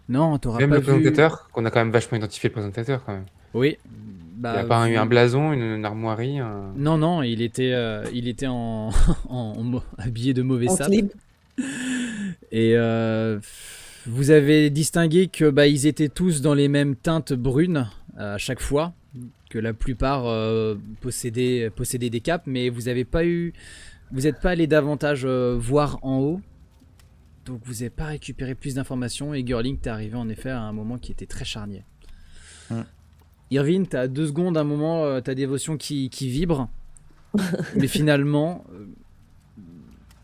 Non, t'auras Même pas le vu... présentateur, qu'on a quand même vachement identifié le présentateur quand même. Oui. Il Bah, n'y a pas eu vous- un blason, une armoirie. Non, il était en, habillé de mauvais En sap. slip. Et vous avez distingué que ils étaient tous dans les mêmes teintes brunes à chaque fois, que la plupart possédaient des capes, mais vous n'êtes pas allé davantage voir en haut, donc vous n'avez pas récupéré plus d'informations. Et Girling, t'es arrivé en effet à un moment qui était très charnier. Ouais. Irvine, t'as 2 secondes, un moment, ta dévotion qui vibre, mais finalement,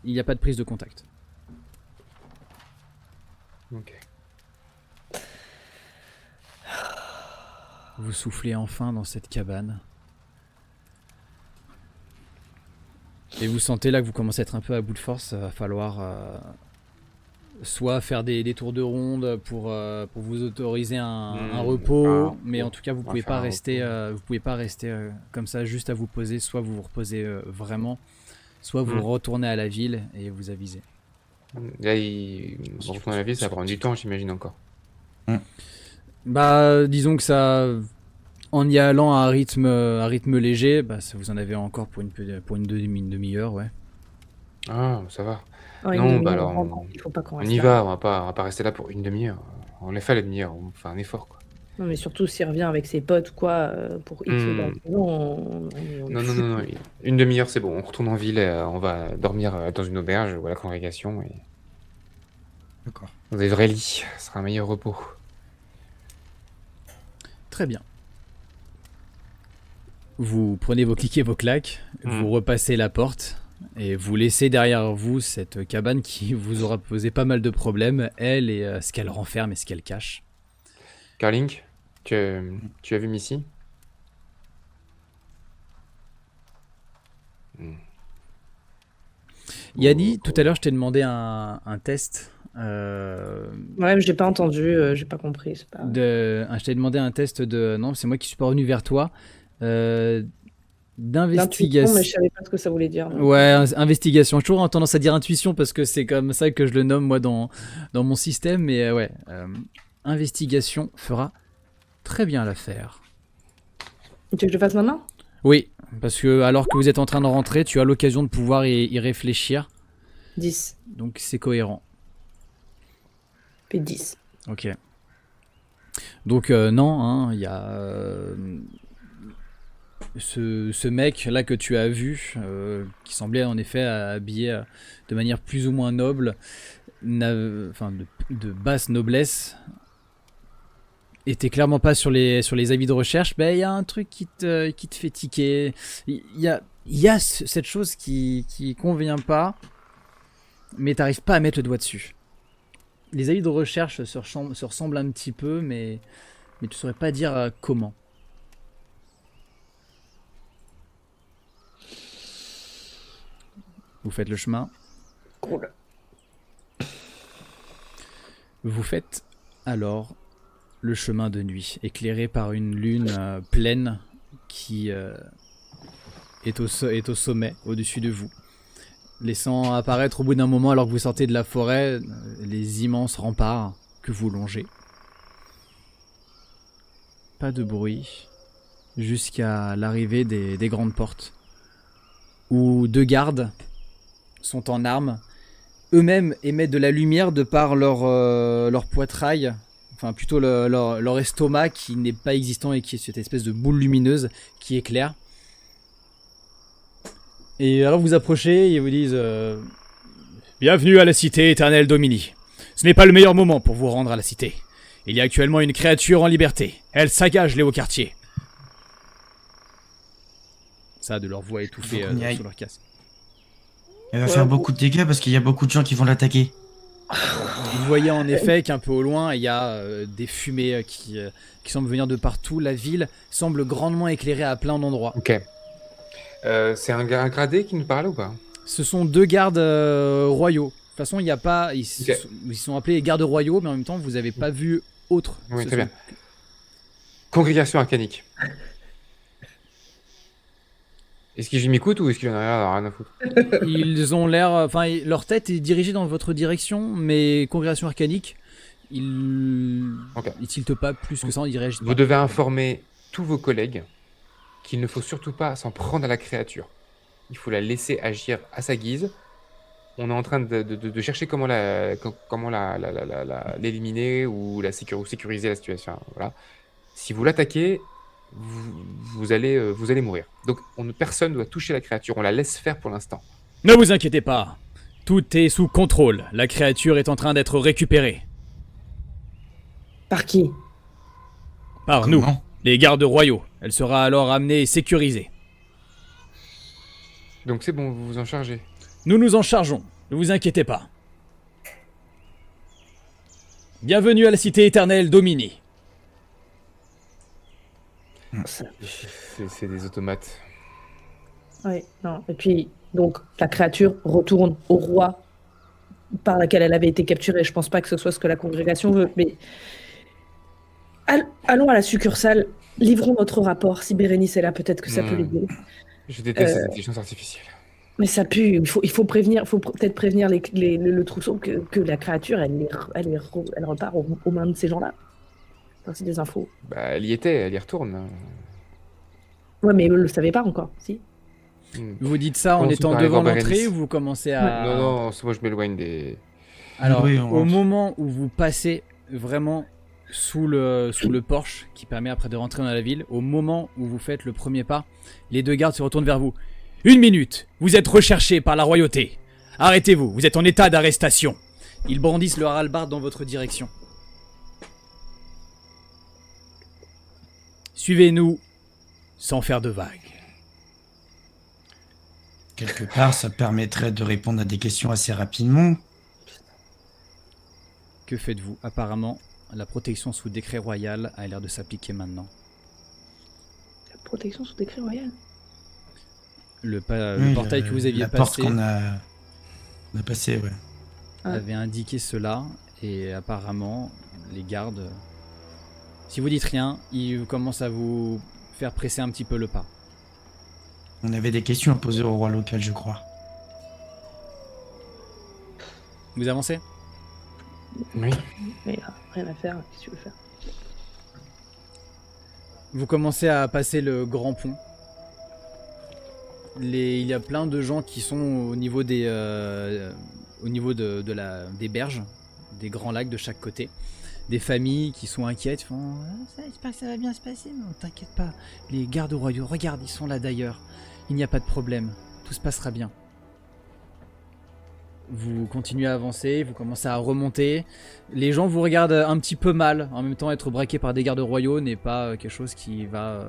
il n'y a pas de prise de contact. Ok. Vous soufflez enfin dans cette cabane. Et vous sentez là que vous commencez à être un peu à bout de force. Va falloir soit faire des tours de ronde pour vous autoriser un repos, mais en tout cas vous pouvez pas rester comme ça juste à vous poser. Soit vous vous reposez vraiment, soit vous retournez à la ville et vous avisez. Là, on retourne à la ville, ça va prendre du temps, j'imagine encore. Disons que ça, en y allant à un rythme léger, ça vous en avez encore pour une demi-heure, ouais. Ah, ça va. Oh, une Non, demi-heure, bah alors, on rentre. Il faut pas qu'on On reste y là. va, on va pas rester là pour une demi-heure. On l'a fait la demi-heure, on fait un effort, quoi. Non, mais surtout s'il revient avec ses potes ou quoi, pour X ou Y raison, on est Non, foutus. non, une demi-heure, c'est bon. On retourne en ville, et, on va dormir dans une auberge ou à la congrégation, et D'accord. dans des vrais lits. Ce sera un meilleur repos. Très bien. Vous prenez vos clics et vos claques, vous repassez la porte et vous laissez derrière vous cette cabane qui vous aura posé pas mal de problèmes, elle et ce qu'elle renferme et ce qu'elle cache. Carling, tu as vu Missy? Yanni, tout à l'heure je t'ai demandé un test. Ouais, mais je l'ai pas entendu, j'ai pas compris. C'est pas... Je t'ai demandé un test de... Non, c'est moi qui suis pas revenu vers toi. L'intuition, D'investigation. mais je savais pas ce que ça voulait dire. donc. Ouais, investigation. J'ai toujours tendance à dire intuition parce que c'est comme ça que je le nomme moi dans mon système. Mais ouais, investigation fera très bien l'affaire. Tu veux que je fasse maintenant? Oui, parce que alors que vous êtes en train de rentrer, tu as l'occasion de pouvoir y réfléchir. 10. Donc c'est cohérent. Puis 10. Ok. Donc non, hein, il y a ce mec là que tu as vu, qui semblait en effet habillé de manière plus ou moins noble, enfin de basse noblesse, était clairement pas sur les avis de recherche. Ben il y a un truc qui te fait tiquer. Il y a cette chose qui convient pas, mais t'arrives pas à mettre le doigt dessus. Les avis de recherche se ressemblent un petit peu, mais tu saurais pas dire comment. Vous faites le chemin. Cool. Vous faites alors le chemin de nuit, éclairé par une lune pleine qui est au sommet, au-dessus de vous, laissant apparaître au bout d'un moment, alors que vous sortez de la forêt, les immenses remparts que vous longez. Pas de bruit, jusqu'à l'arrivée des grandes portes, où 2 gardes sont en armes, eux-mêmes émettent de la lumière de par leur poitrail, enfin plutôt leur estomac qui n'est pas existant et qui est cette espèce de boule lumineuse qui éclaire. Et alors vous approchez et ils vous disent bienvenue à la cité éternelle Domini. Ce n'est pas le meilleur moment pour vous rendre à la cité. Il y a actuellement une créature en liberté. Elle saccage les hauts quartiers. Ça, de leur voix étouffée sur leur casque. Elle va faire beaucoup de dégâts parce qu'il y a beaucoup de gens qui vont l'attaquer. Vous voyez en effet qu'un peu au loin, il y a des fumées qui semblent venir de partout. La ville semble grandement éclairée à plein d'endroits. Ok. C'est un gradé qui nous parle ou pas? Ce sont 2 gardes royaux. De toute façon, il n'y a pas. Ils sont appelés gardes royaux, mais en même temps, vous n'avez pas vu autre. Oui, très bien. Congrégation arcanique. Est-ce qu'ils m'écoutent ou est-ce qu'ils en ont rien à foutre? Ils ont l'air. Enfin, leur tête est dirigée dans votre direction, mais congrégation arcanique, ils tiltent pas plus que ça, ils réagissent pas. Vous devez informer tous vos collègues qu'il ne faut surtout pas s'en prendre à la créature. Il faut la laisser agir à sa guise. On est en train de chercher comment l'éliminer ou sécuriser la situation. Voilà. Si vous l'attaquez, vous allez mourir. Donc personne ne doit toucher la créature. On la laisse faire pour l'instant. Ne vous inquiétez pas. Tout est sous contrôle. La créature est en train d'être récupérée. Par qui? Par nous, les gardes royaux. Elle sera alors amenée et sécurisée. Donc c'est bon, vous vous en chargez. Nous nous en chargeons. Ne vous inquiétez pas. Bienvenue à la cité éternelle Domini. C'est des automates. Oui, non. Et puis, donc, la créature retourne au roi par laquelle elle avait été capturée. Je pense pas que ce soit ce que la congrégation veut, mais allons à la succursale, livrons notre rapport. Si Bérénice est là, peut-être que ça peut l'aider. Je déteste cette intelligence artificielle. Mais ça pue. Il faut peut-être prévenir le trousseau que la créature, elle repart aux mains de ces gens-là. Enfin, c'est des infos. Bah, elle y était, elle y retourne. Ouais, mais eux le savaient pas encore, si. Vous dites ça en étant devant l'entrée ou vous commencez à... Non, moi je m'éloigne des... Alors, au moment où vous passez vraiment sous le porche qui permet après de rentrer dans la ville, au moment où vous faites le premier pas, les 2 gardes se retournent vers vous. 1 minute, vous êtes recherché par la royauté. Arrêtez-vous, vous êtes en état d'arrestation. Ils brandissent leur hallebarde dans votre direction. Suivez-nous sans faire de vagues. Quelque part, ça permettrait de répondre à des questions assez rapidement. Que faites-vous? Apparemment, la protection sous décret royal a l'air de s'appliquer maintenant. La protection sous décret royal? Le portail que vous aviez la passé... porte qu'on a passé, ouais. Avait indiqué cela, et apparemment, les gardes... Si vous dites rien, ils commencent à vous faire presser un petit peu le pas. On avait des questions à poser au roi local, je crois. Vous avancez? Oui. Mais rien à faire, qu'est-ce que tu veux faire? Vous commencez à passer le grand pont. Il y a plein de gens qui sont au niveau des berges, des grands lacs de chaque côté. des familles qui sont inquiètes, font j'espère que ça va bien se passer, non, t'inquiète pas. Les gardes royaux, regarde, ils sont là d'ailleurs. Il n'y a pas de problème, tout se passera bien. Vous continuez à avancer, vous commencez à remonter. Les gens vous regardent un petit peu mal. En même temps, être braqué par des gardes royaux n'est pas quelque chose qui va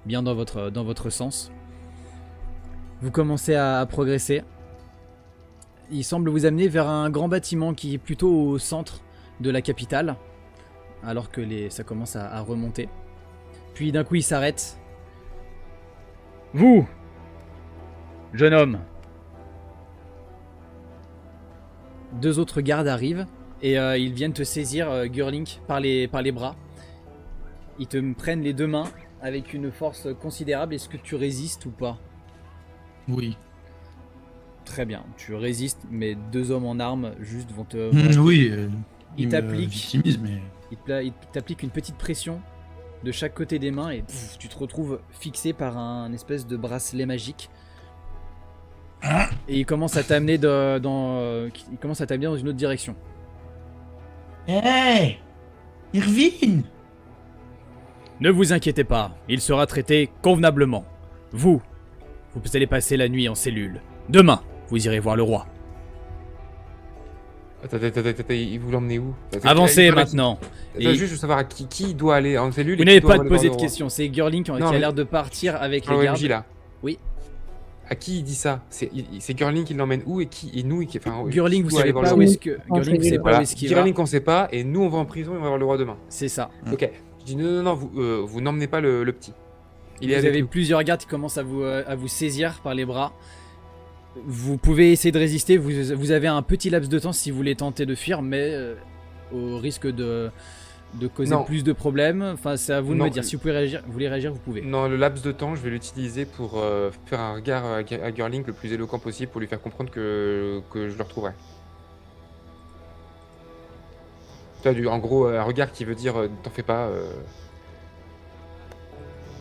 bien dans votre sens. Vous commencez à progresser. Il semble vous amener vers un grand bâtiment qui est plutôt au centre de la capitale, alors que ça commence à remonter. Puis d'un coup, il s'arrête. Vous, jeune homme. Deux autres gardes arrivent et ils viennent te saisir, Gurlink, par les bras. Ils te prennent les deux mains avec une force considérable. Est-ce que tu résistes ou pas? Oui. Très bien, tu résistes, mais deux hommes en armes juste vont te... Oui, Ils t'appliquent. victimisent, mais... Ils t'appliquent une petite pression de chaque côté des mains et tu te retrouves fixé par un espèce de bracelet magique. Et il commence à t'amener dans une autre direction. Hey, Irvine! Ne vous inquiétez pas, il sera traité convenablement. Vous allez passer la nuit en cellule. Demain, vous irez voir le roi. Attends, il vous l'emmener où? Avancez maintenant. Juste, je veux savoir qui doit aller en cellule. Vous n'avez pas de poser de questions, c'est Gurlink qui a l'air de partir avec les gardes. MJ, là. Oui. À qui il dit ça? C'est Gurlink qui l'emmène où et nous Gurlink, vous savez pas où est-ce que Gurlink sait pas où est-ce qu'il va. Gurlink, on sait pas, et nous on va en prison et on va voir le roi demain. C'est ça. Ok. Je dis non, vous n'emmenez pas le petit. Vous avez plusieurs gardes qui commencent à vous saisir par les bras. Vous pouvez essayer de résister. Vous avez un petit laps de temps si vous voulez tenter de fuir, mais au risque de causer plus de problèmes. Enfin, c'est à vous de me dire. Si vous voulez réagir, vous pouvez. Non, le laps de temps, je vais l'utiliser pour faire un regard à Gurlink le plus éloquent possible pour lui faire comprendre que je le retrouverai. En gros, un regard qui veut dire t'en fais pas,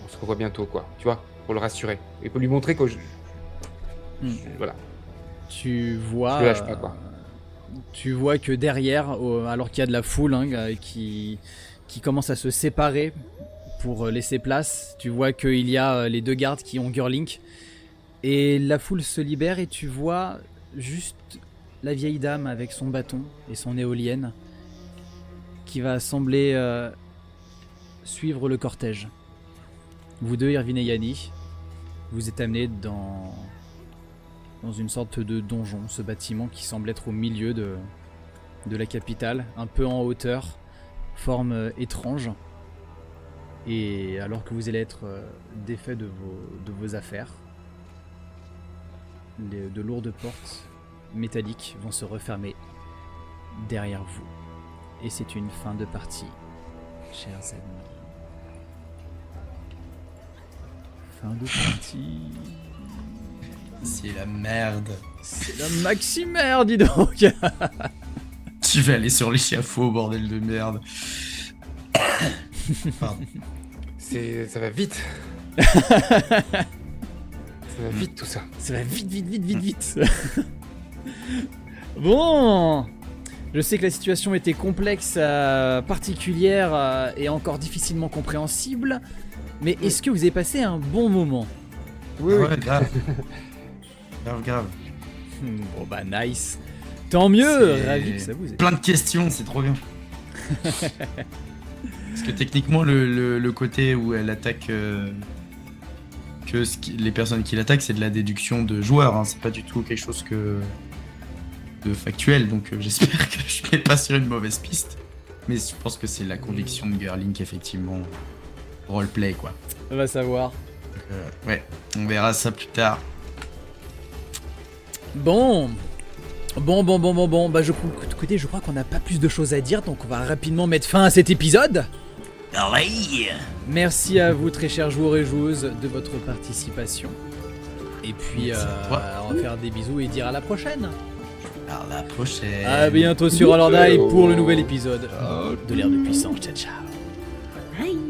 on se revoit bientôt, quoi. Tu vois, pour le rassurer et pour lui montrer que voilà. Tu vois. Je le lâche pas, quoi. Tu vois que derrière, alors qu'il y a de la foule qui commence à se séparer pour laisser place, tu vois qu'il y a les deux gardes qui ont Gurlink. Et la foule se libère et tu vois juste la vieille dame avec son bâton et son éolienne qui va sembler suivre le cortège. Vous deux, Irvine et Yanni, vous êtes amenés dans une sorte de donjon, ce bâtiment qui semble être au milieu de la capitale, un peu en hauteur, forme étrange. Et alors que vous allez être défait de vos affaires, de lourdes portes métalliques vont se refermer derrière vous. Et c'est une fin de partie, chers amis. Fin de partie. C'est la merde. C'est la maximère, dis donc. Tu vas aller sur l'échafaud, bordel de merde. Pardon. Ça va vite. Ça va vite tout ça. Ça va vite. Bon. Je sais que la situation était complexe, particulière et encore difficilement compréhensible. Mais est-ce que vous avez passé un bon moment? Oui, grave. Grave. Bon bah nice. Tant mieux, ravi que ça vous ait. Plein de questions, c'est trop bien. Parce que techniquement, le côté où elle attaque les personnes qui l'attaquent, c'est de la déduction de joueurs. Hein. C'est pas du tout quelque chose de factuel. Donc j'espère que je vais pas sur une mauvaise piste. Mais je pense que c'est la conviction de Gurlink, effectivement. Roleplay, quoi. On va savoir. Ouais, on verra ça plus tard. Bon. Bah écoutez, je crois qu'on n'a pas plus de choses à dire, donc on va rapidement mettre fin à cet épisode. Oui. Merci à vous, très chers joueurs et joueuses, de votre participation. Et puis, on va faire des bisous et dire à la prochaine. À la prochaine. À bientôt sur Hollandai pour le nouvel épisode de l'ère de puissance. Ciao. Bye.